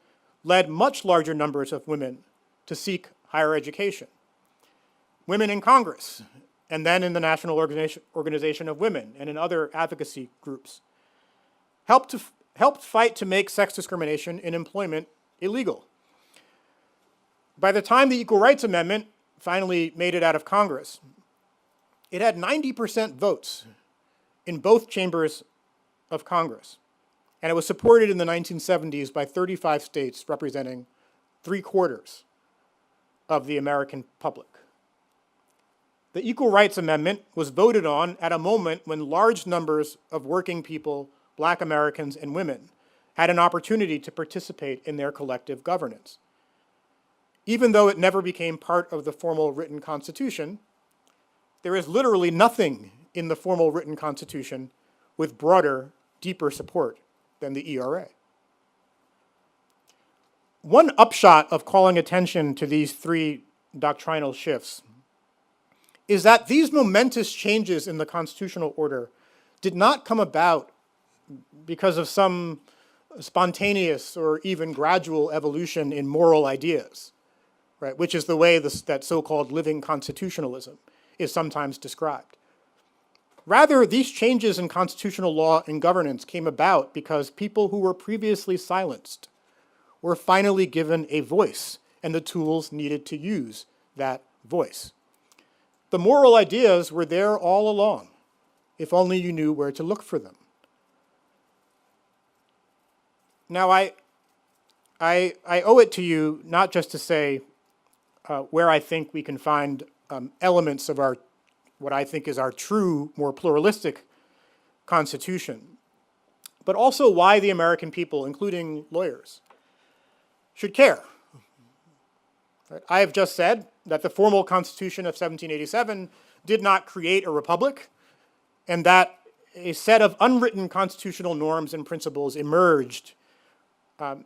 led much larger numbers of women to seek higher education. Women in Congress, and then in the National Organization of Women and in other advocacy groups, helped fight to make sex discrimination in employment illegal. By the time the Equal Rights Amendment finally made it out of Congress, it had 90% votes in both chambers of Congress, and it was supported in the 1970s by 35 states representing 3/4 of the American public. The Equal Rights Amendment was voted on at a moment when large numbers of working people, black Americans and women, had an opportunity to participate in their collective governance. Even though it never became part of the formal written Constitution, there is literally nothing in the formal written Constitution with broader, deeper support than the ERA. One upshot of calling attention to these three doctrinal shifts is that these momentous changes in the constitutional order did not come about because of some spontaneous or even gradual evolution in moral ideas, right, which is the way that so-called living constitutionalism is sometimes described. Rather, these changes in constitutional law and governance came about because people who were previously silenced were finally given a voice and the tools needed to use that voice. The moral ideas were there all along, if only you knew where to look for them. Now, I owe it to you not just to say where I think we can find elements of our, what I think is our true, more pluralistic Constitution, but also why the American people, including lawyers, should care. Right? I have just said that the formal Constitution of 1787 did not create a republic, and that a set of unwritten constitutional norms and principles emerged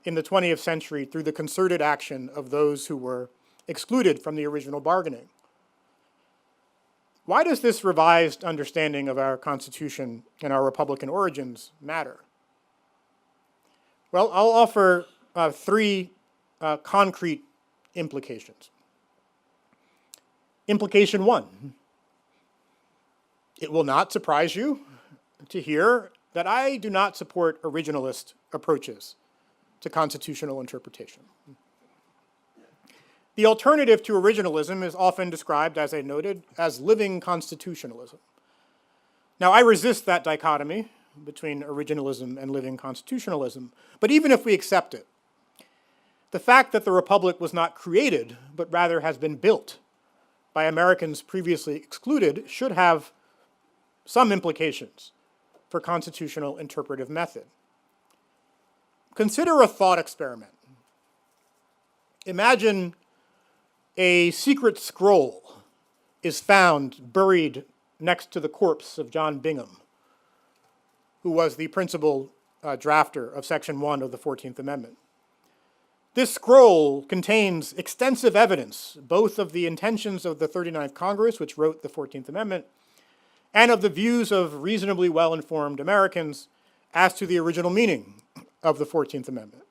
in the 20th century through the concerted action of those who were excluded from the original bargaining. Why does this revised understanding of our Constitution and our Republican origins matter? Well, I'll offer three concrete implications. Implication one, it will not surprise you to hear that I do not support originalist approaches to constitutional interpretation. The alternative to originalism is often described, as I noted, as living constitutionalism. Now, I resist that dichotomy between originalism and living constitutionalism, but even if we accept it, the fact that the Republic was not created, but rather has been built by Americans previously excluded should have some implications for constitutional interpretive method. Consider a thought experiment. Imagine a secret scroll is found buried next to the corpse of John Bingham, who was the principal drafter of Section 1 of the 14th Amendment. This scroll contains extensive evidence, both of the intentions of the 39th Congress, which wrote the 14th Amendment, and of the views of reasonably well-informed Americans as to the original meaning of the 14th Amendment.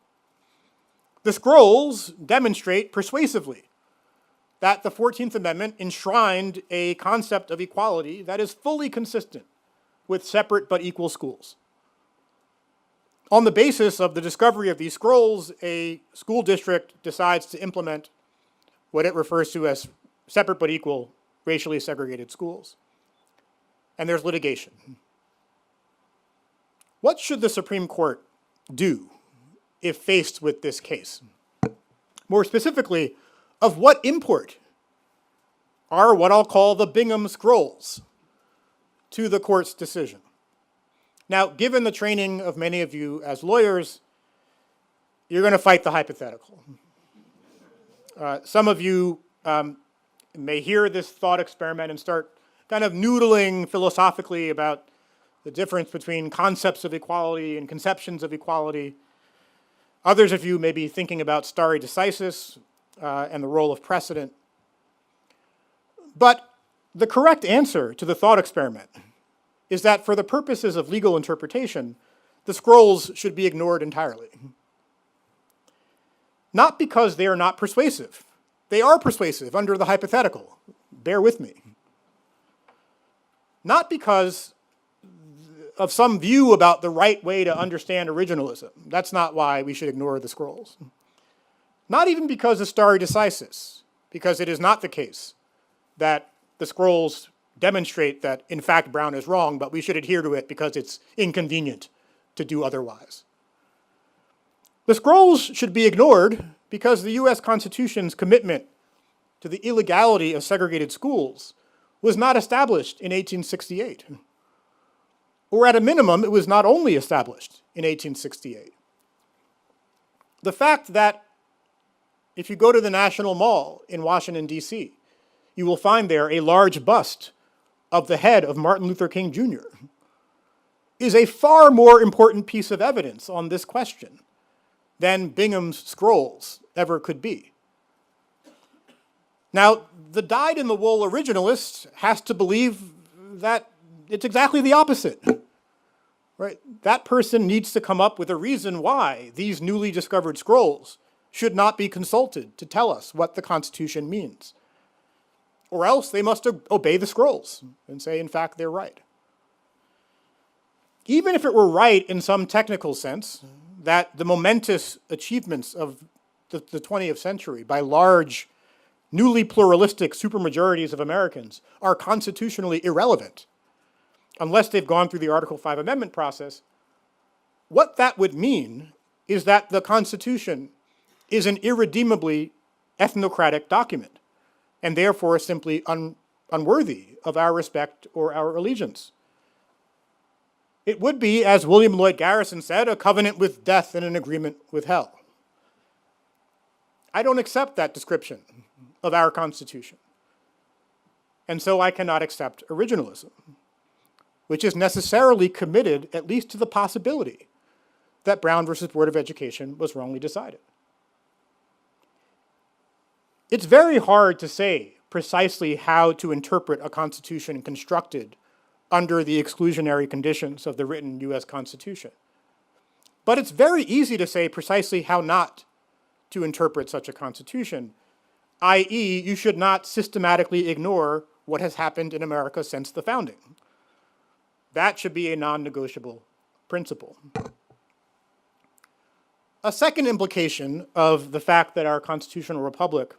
The scrolls demonstrate persuasively that the 14th Amendment enshrined a concept of equality that is fully consistent with separate but equal schools. On the basis of the discovery of these scrolls, a school district decides to implement what it refers to as separate but equal racially segregated schools. And there's litigation. What should the Supreme Court do if faced with this case? More specifically, of what import are what I'll call the Bingham Scrolls to the court's decision? Now, given the training of many of you as lawyers, you're going to fight the hypothetical. Some of you may hear this thought experiment and start kind of noodling philosophically about the difference between concepts of equality and conceptions of equality. Others of you may be thinking about stare decisis and the role of precedent. But the correct answer to the thought experiment is that for the purposes of legal interpretation, the scrolls should be ignored entirely. Not because they are not persuasive. They are persuasive under the hypothetical. Bear with me. Not because of some view about the right way to understand originalism. That's not why we should ignore the scrolls. Not even because of stare decisis, because it is not the case that the scrolls demonstrate that, in fact, Brown is wrong, but we should adhere to it because it's inconvenient to do otherwise. The scrolls should be ignored because the U.S. Constitution's commitment to the illegality of segregated schools was not established in 1868. Or at a minimum, it was not only established in 1868. The fact that if you go to the National Mall in Washington, D.C., you will find there a large bust of the head of Martin Luther King Jr. is a far more important piece of evidence on this question than Bingham's scrolls ever could be. Now, the dyed-in-the-wool originalist has to believe that it's exactly the opposite. Right? That person needs to come up with a reason why these newly discovered scrolls should not be consulted to tell us what the Constitution means. Or else they must obey the scrolls and say, in fact, they're right. even if it were right in some technical sense that the momentous achievements of the 20th century by large, newly pluralistic supermajorities of Americans are constitutionally irrelevant, unless they've gone through the Article 5 amendment process, what that would mean is that the Constitution is an irredeemably ethnocratic document, and therefore simply unworthy of our respect or our allegiance. It would be, as William Lloyd Garrison said, a covenant with death and an agreement with hell. I don't accept that description of our Constitution. And so I cannot accept originalism, which is necessarily committed at least to the possibility that Brown versus Board of Education was wrongly decided. It's very hard to say precisely how to interpret a Constitution constructed under the exclusionary conditions of the written US Constitution. But it's very easy to say precisely how not to interpret such a Constitution, i.e., you should not systematically ignore what has happened in America since the founding. That should be a non-negotiable principle. A second implication of the fact that our constitutional republic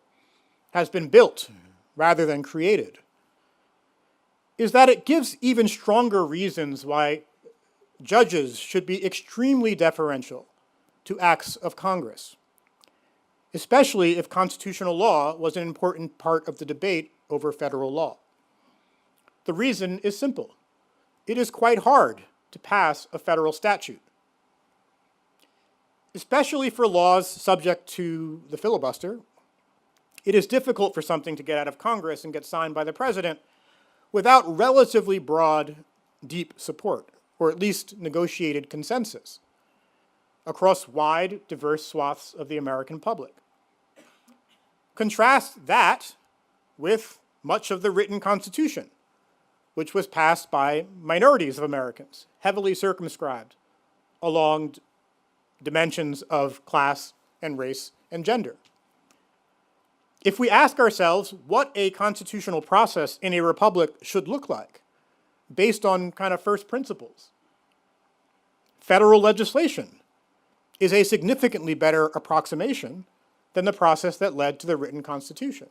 has been built rather than created is that it gives even stronger reasons why judges should be extremely deferential to acts of Congress, especially if constitutional law was an important part of the debate over federal law. The reason is simple. It is quite hard to pass a federal statute, especially for laws subject to the filibuster. It is difficult for something to get out of Congress and get signed by the president without relatively broad, deep support, or at least negotiated consensus across wide, diverse swaths of the American public. Contrast that with much of the written Constitution, which was passed by minorities of Americans, heavily circumscribed along dimensions of class and race and gender. If we ask ourselves what a constitutional process in a republic should look like, based on kind of first principles, federal legislation is a significantly better approximation than the process that led to the written Constitution.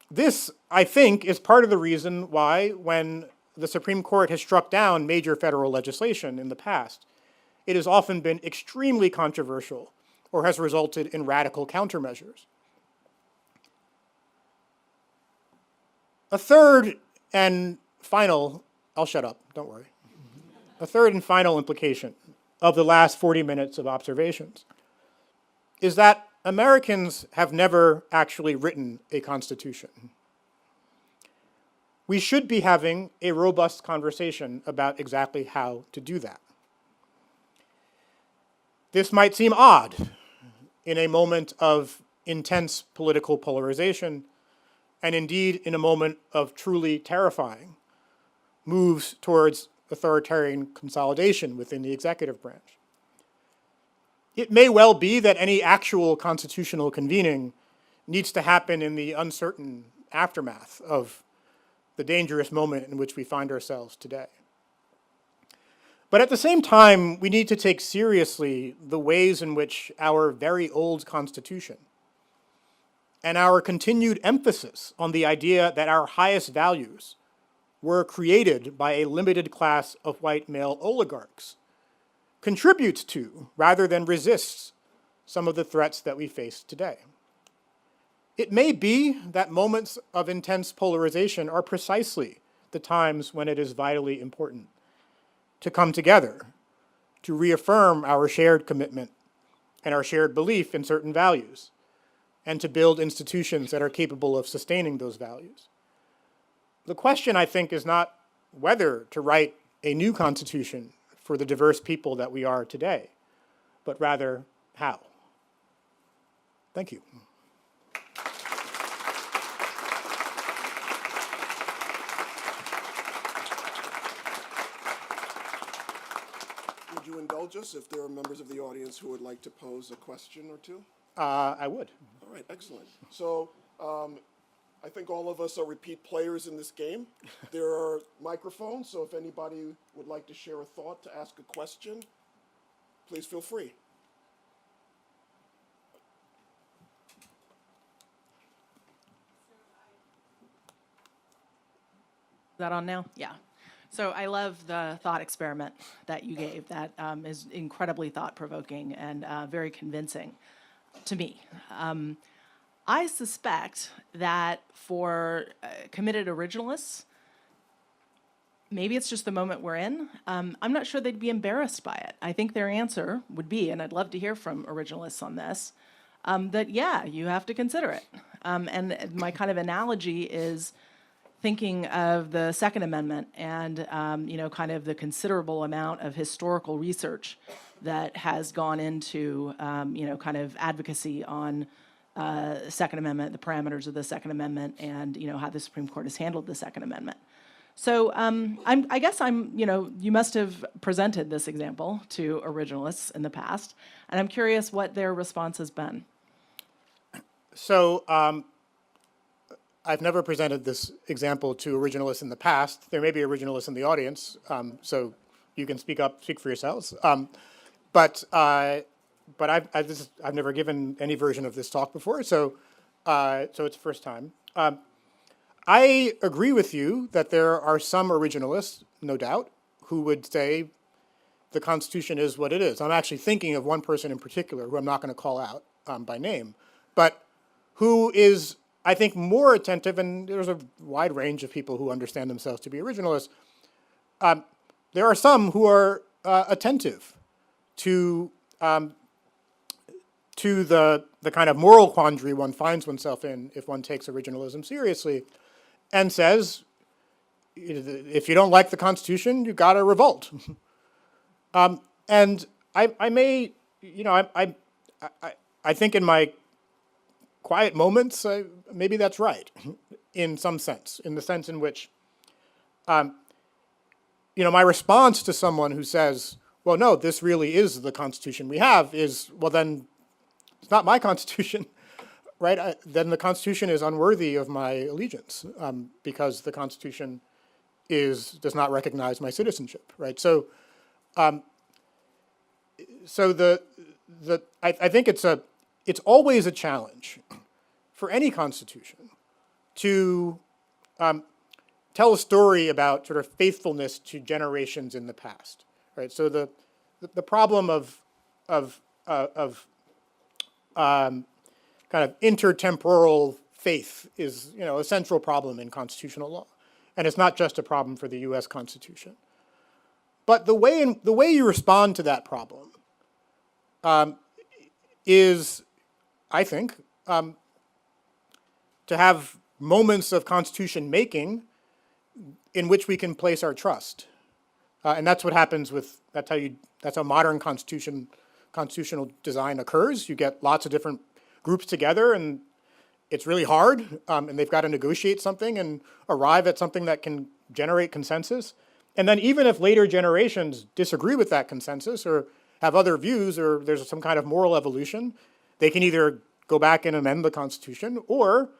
This, I think, is part of the reason why, when the Supreme Court has struck down major federal legislation in the past, it has often been extremely controversial or has resulted in radical countermeasures. A third and final, I'll shut up, don't worry. A third and final implication of the last 40 minutes of observations is that Americans have never actually written a constitution. We should be having a robust conversation about exactly how to do that. This might seem odd in a moment of intense political polarization, and indeed in a moment of truly terrifying moves towards authoritarian consolidation within the executive branch. It may well be that any actual constitutional convening needs to happen in the uncertain aftermath of the dangerous moment in which we find ourselves today. But at the same time, we need to take seriously the ways in which our very old Constitution and our continued emphasis on the idea that our highest values were created by a limited class of white male oligarchs contributes to, rather than resists, some of the threats that we face today. It may be that moments of intense polarization are precisely the times when it is vitally important to come together, to reaffirm our shared commitment and our shared belief in certain values, and to build institutions that are capable of sustaining those values. The question, I think, is not whether to write a new constitution for the diverse people that we are today, but rather how. Thank you. Would you indulge us if there are members of the audience who would like to pose a question or two? I would. All right, excellent. So I think all of us are repeat players in this game. There are microphones, so if anybody would like to share a thought, to ask a question, please feel free. Is that on now? Yeah. So I love the thought experiment that you gave. That is incredibly thought-provoking and very convincing to me. I suspect that for committed originalists, maybe it's just the moment we're in. I'm not sure they'd be embarrassed by it. I think their answer would be, and I'd love to hear from originalists on this, that yeah, you have to consider it. And my kind of analogy is thinking of the Second Amendment and kind of the considerable amount of historical research that has gone into kind of advocacy on Second Amendment, the parameters of the Second Amendment, and how the Supreme Court has handled the Second Amendment. So I guess you must have presented this example to originalists in the past, and I'm curious what their response has been. So I've never presented this example to originalists in the past. There may be originalists in the audience, so you can speak for yourselves. But I've never given any version of this talk before, so it's the first time. I agree with you that there are some originalists, no doubt, who would say the Constitution is what it is. I'm actually thinking of one person in particular who I'm not going to call out by name, but who is, I think, more attentive, and there's a wide range of people who understand themselves to be originalists. There are some who are attentive to the kind of moral quandary one finds oneself in if one takes originalism seriously, and says, if you don't like the Constitution, you got to revolt. And I may, I think in my quiet moments, maybe that's right, in some sense, in the sense in which, my response to someone who says, well, no, this really is the Constitution we have, is, well, then it's not my Constitution, right? Then the Constitution is unworthy of my allegiance because the Constitution does not recognize my citizenship, right? So, I think it's always a challenge for any constitution to tell a story about sort of faithfulness to generations in the past, right? So the problem of kind of intertemporal faith is a central problem in constitutional law, and it's not just a problem for the U.S. Constitution. But the way you respond to that problem is, I think, to have moments of constitution making in which we can place our trust, and that's what happens that's how modern constitutional design occurs. You get lots of different groups together, and it's really hard, and they've got to negotiate something and arrive at something that can generate consensus. And then even if later generations disagree with that consensus or have other views or there's some kind of moral evolution, they can either go back and amend the Constitution or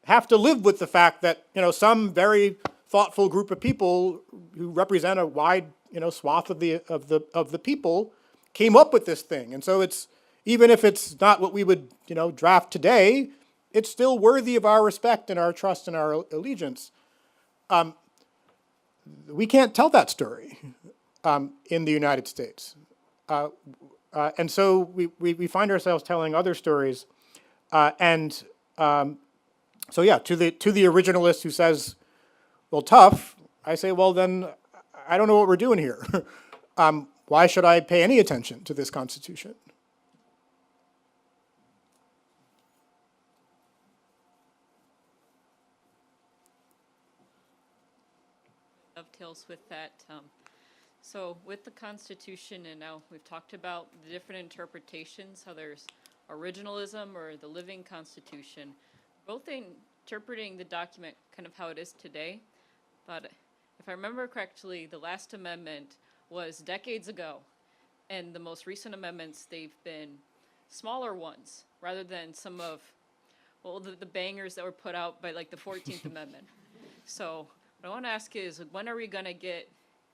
have to live with the fact that some very thoughtful group of people who represent a wide swath of the people came up with this thing. And so it's, even if it's not what we would draft today, it's still worthy of our respect and our trust and our allegiance. We can't tell that story in the United States. And so we find ourselves telling other stories. So yeah, to the originalist who says, well, tough, I say, well, then I don't know what we're doing here. Why should I pay any attention to this Constitution? Dovetails with that. So with the Constitution, and now we've talked about the different interpretations, how there's originalism or the living Constitution, both interpreting the document kind of how it is today. But if I remember correctly, the last amendment was decades ago, and the most recent amendments, they've been smaller ones rather than some of well, the bangers that were put out by like the 14th Amendment. So what I want to ask is, like, when are we going to get,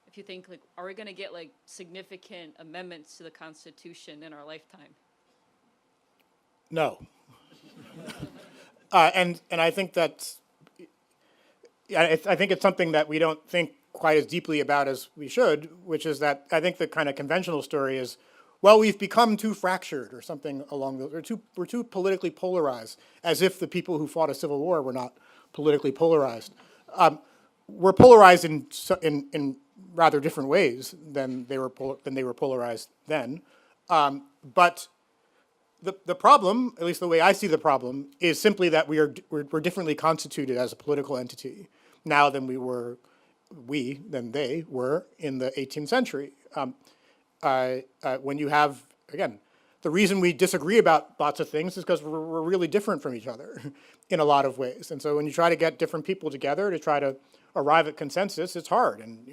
if you think, like, are we going to get like significant amendments to the Constitution in our lifetime? No. And I think that's, yeah, I think it's something that we don't think quite as deeply about as we should, which is that I think the kind of conventional story is, well, we've become too fractured or something along those, we're too politically polarized, as if the people who fought a civil war were not politically polarized. We're polarized in rather different ways than they were polarized then. But the problem, at least the way I see the problem, is simply that we're differently constituted as a political entity now than they were in the 18th century. When you have, again, the reason we disagree about lots of things is because we're really different from each other in a lot of ways. And so when you try to get different people together to try to arrive at consensus, it's hard. And,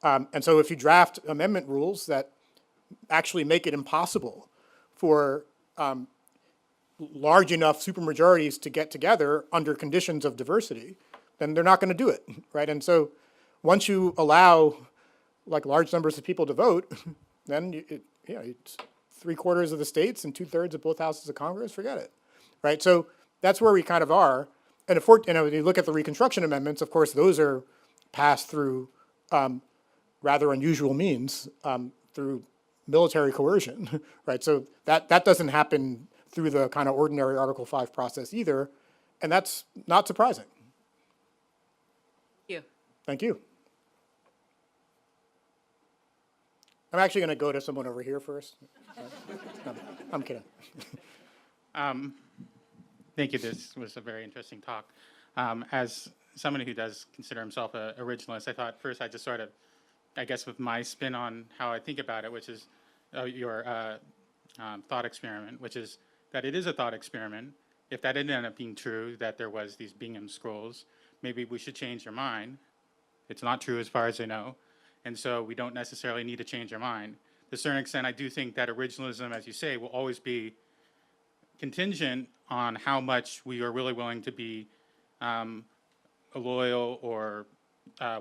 and so if you draft amendment rules that actually make it impossible for large enough supermajorities to get together under conditions of diversity, then they're not going to do it, right? And so once you allow like large numbers of people to vote, then it's 3/4 of the states and 2/3 of both houses of Congress, forget it, right? So that's where we kind of are. And if when you look at the Reconstruction amendments, of course, those are passed through rather unusual means, through military coercion, right? So that doesn't happen through the kind of ordinary Article 5 process either, and that's not surprising. Thank you. Thank you. I'm actually going to go to someone over here first. No, I'm kidding. Thank you. This was a very interesting talk. As someone who does consider himself an originalist, I thought first I'd just sort of, I guess with my spin on how I think about it, which is your thought experiment, which is that it is a thought experiment. If that didn't end up being true, that there was these Bingham scrolls, maybe we should change your mind. It's not true as far as I know. And so we don't necessarily need to change our mind. To a certain extent, I do think that originalism, as you say, will always be contingent on how much we are really willing to be loyal or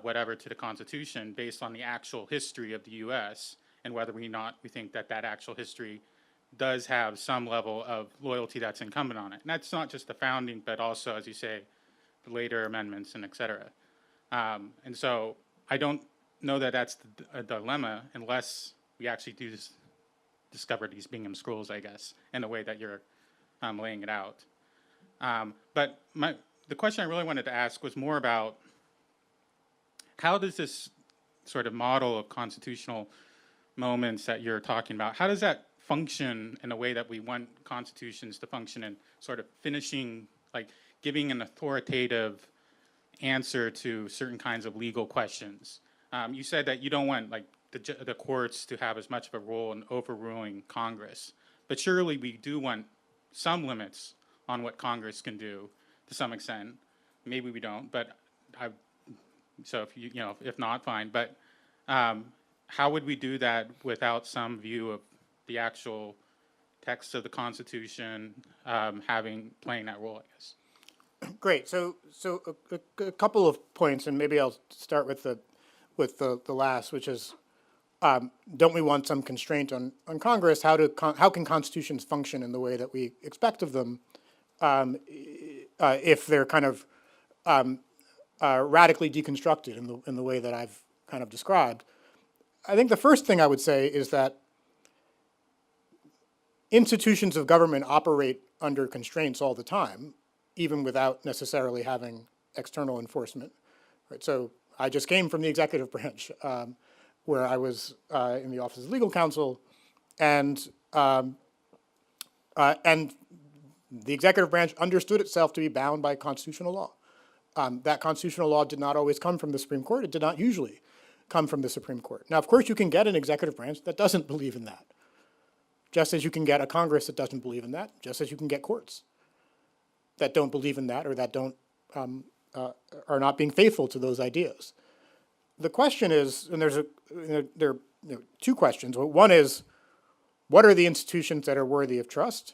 whatever to the Constitution based on the actual history of the U.S. and whether or not we think that that actual history does have some level of loyalty that's incumbent on it. And that's not just the founding, but also, as you say, the later amendments and et cetera. And so I don't know that that's a dilemma unless we actually do discover these Bingham scrolls, I guess, in the way that you're laying it out. But the question I really wanted to ask was more about how does this sort of model of constitutional moments that you're talking about, how does that function in a way that we want constitutions to function in, sort of finishing, like giving an authoritative answer to certain kinds of legal questions? You said that you don't want like the courts to have as much of a role in overruling Congress, but surely we do want some limits on what Congress can do to some extent. Maybe we don't, but so if if not, fine. But how would we do that without some view of the actual text of the Constitution playing that role, I guess? Great. So a couple of points, and maybe I'll start with the last, which is, don't we want some constraint on Congress? How can constitutions function in the way that we expect of them if they're kind of radically deconstructed in the way that I've kind of described? I think the first thing I would say is that institutions of government operate under constraints all the time, even without necessarily having external enforcement. Right? So I just came from the executive branch, where I was in the Office of Legal Counsel, and the executive branch understood itself to be bound by constitutional law. That constitutional law did not always come from the Supreme Court. It did not usually come from the Supreme Court. Now, of course, you can get an executive branch that doesn't believe in that, just as you can get a Congress that doesn't believe in that, just as you can get courts that don't believe in that or that don't are not being faithful to those ideas. The question is, and there are two questions. One is, what are the institutions that are worthy of trust?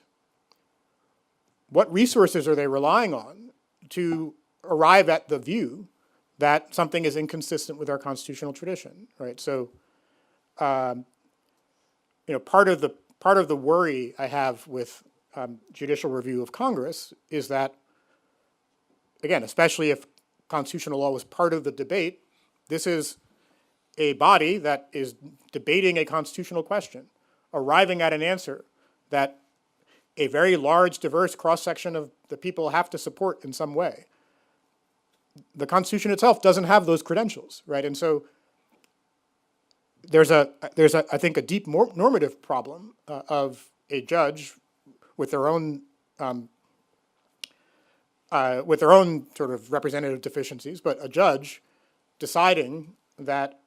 what resources are they relying on to arrive at the view that something is inconsistent with our constitutional tradition, right? So, part of the worry I have with judicial review of Congress is that, again, especially if constitutional law was part of the debate, this is a body that is debating a constitutional question, arriving at an answer that a very large, diverse cross-section of the people have to support in some way. The Constitution itself doesn't have those credentials, right? And so there's I think, a deep normative problem of a judge with their own sort of representative deficiencies, but a judge deciding that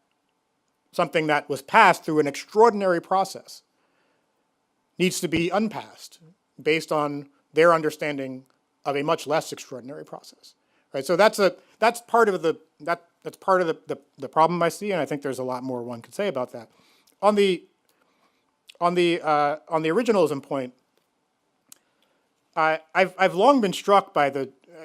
something that was passed through an extraordinary process needs to be unpassed based on their understanding of a much less extraordinary process, right? So that's part of the problem I see, and I think there's a lot more one could say about that. On the originalism point, I've long been struck by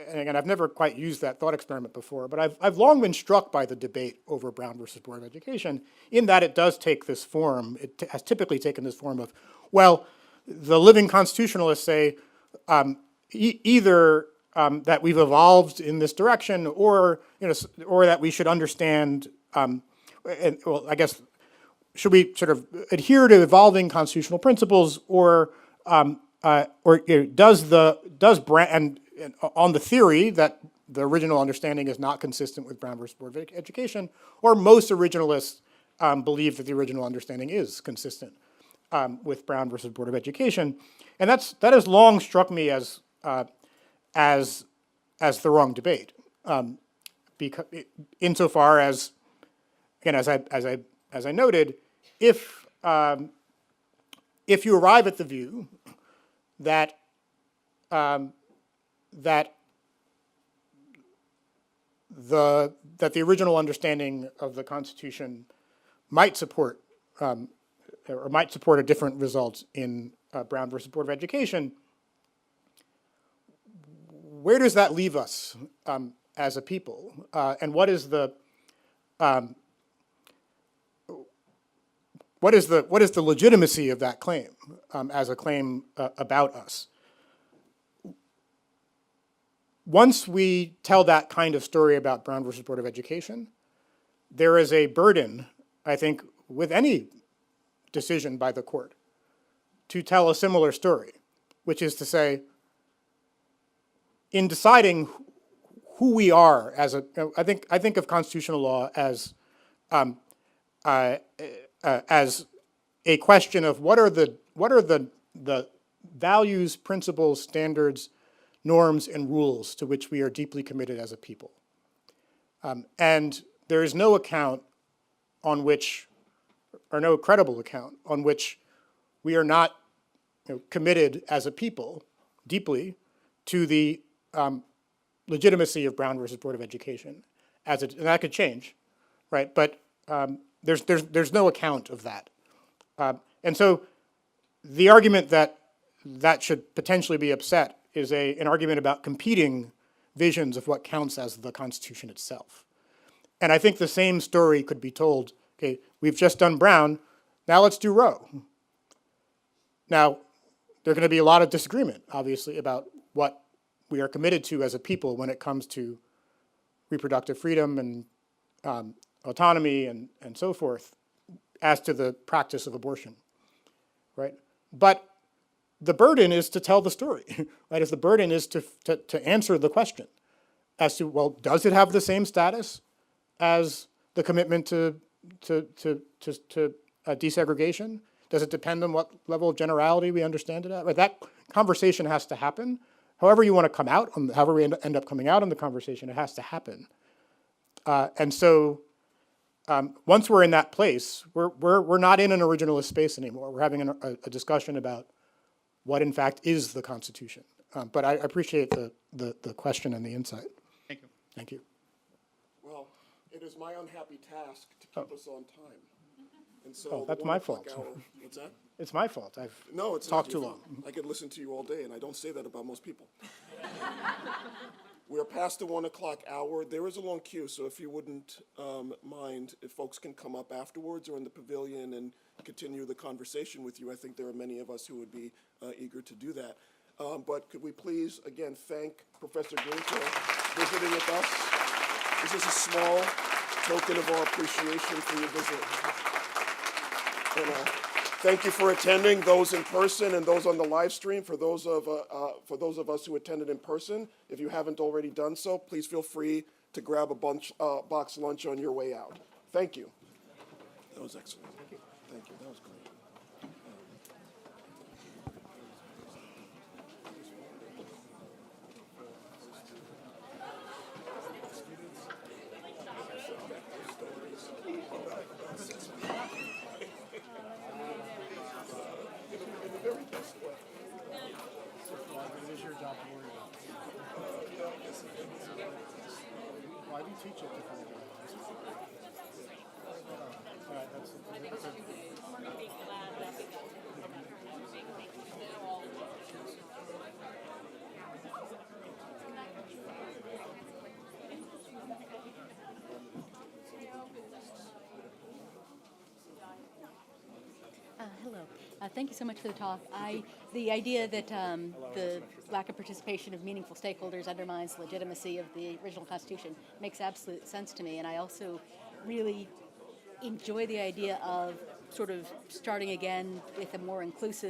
and again, I've never quite used that thought experiment before, but I've long been struck by the debate over Brown versus Board of Education, in that it does take this form. It has typically taken this form of, well, the living constitutionalists say either that we've evolved in this direction, or that we should understand. Well, I guess, should we sort of adhere to evolving constitutional principles, or does Brown, and on the theory that the original understanding is not consistent with Brown versus Board of Education, or most originalists believe that the original understanding is consistent with Brown versus Board of Education, and that has long struck me as the wrong debate, because insofar as, again, as I noted, if you arrive at the view that that the original understanding of the Constitution might support a different result in Brown versus Board of Education, where does that leave us as a people? And what is the legitimacy of that claim as a claim about us? Once we tell that kind of story about Brown versus Board of Education, there is a burden, I think, with any decision by the court to tell a similar story, which is to say, in deciding who we are as I think of constitutional law as a question of what are the values, principles, standards, norms, and rules to which we are deeply committed as a people. And there is no account on which, or no credible account on which we are not committed as a people deeply to the legitimacy of Brown versus Board of Education, and that could change, right? But there's no account of that, and so the argument that should potentially be upset is an argument about competing visions of what counts as the Constitution itself. And I think the same story could be told, okay, we've just done Brown, now let's do Roe. Now, there's going to be a lot of disagreement, obviously, about what we are committed to as a people when it comes to reproductive freedom and autonomy and so forth, as to the practice of abortion, right? But the burden is to tell the story, right? The burden is to answer the question as to, well, does it have the same status as the commitment to desegregation? Does it depend on what level of generality we understand it at? Right? That conversation has to happen. However you want to come out, however we end up coming out on the conversation, it has to happen. And so once we're in that place, we're not in an originalist space anymore. We're having a discussion about what in fact is the Constitution. But I appreciate the question and the insight. Thank you. Thank you. Well, it is my unhappy task to keep us on time. And so Oh, the that's 1 my o'clock fault. hour, what's that? It's my fault. I've No, it's talked not your too fault. long. I could listen to you all day, and I don't say that about most people. We are past the 1 o'clock hour. There is a long queue, so if you wouldn't mind, if folks can come up afterwards or in the pavilion and continue the conversation with you, I think there are many of us who would be eager to do that. But could we please, again, thank Professor Greene for visiting with us. This is a small token of our appreciation for your visit. And, thank you for attending, those in person and those on the live stream. For those of us who attended in person, if you haven't already done so, please feel free to grab a box lunch on your way out. Thank you. That was excellent. Thank you. That was great. It is your job to worry about. Why do you teach it differently? All right, that's Hello. Thank you so much for the talk. The idea that the lack of participation of meaningful stakeholders undermines the legitimacy of the original Constitution makes absolute sense to me, and I also really enjoy the idea of sort of starting again with a more inclusive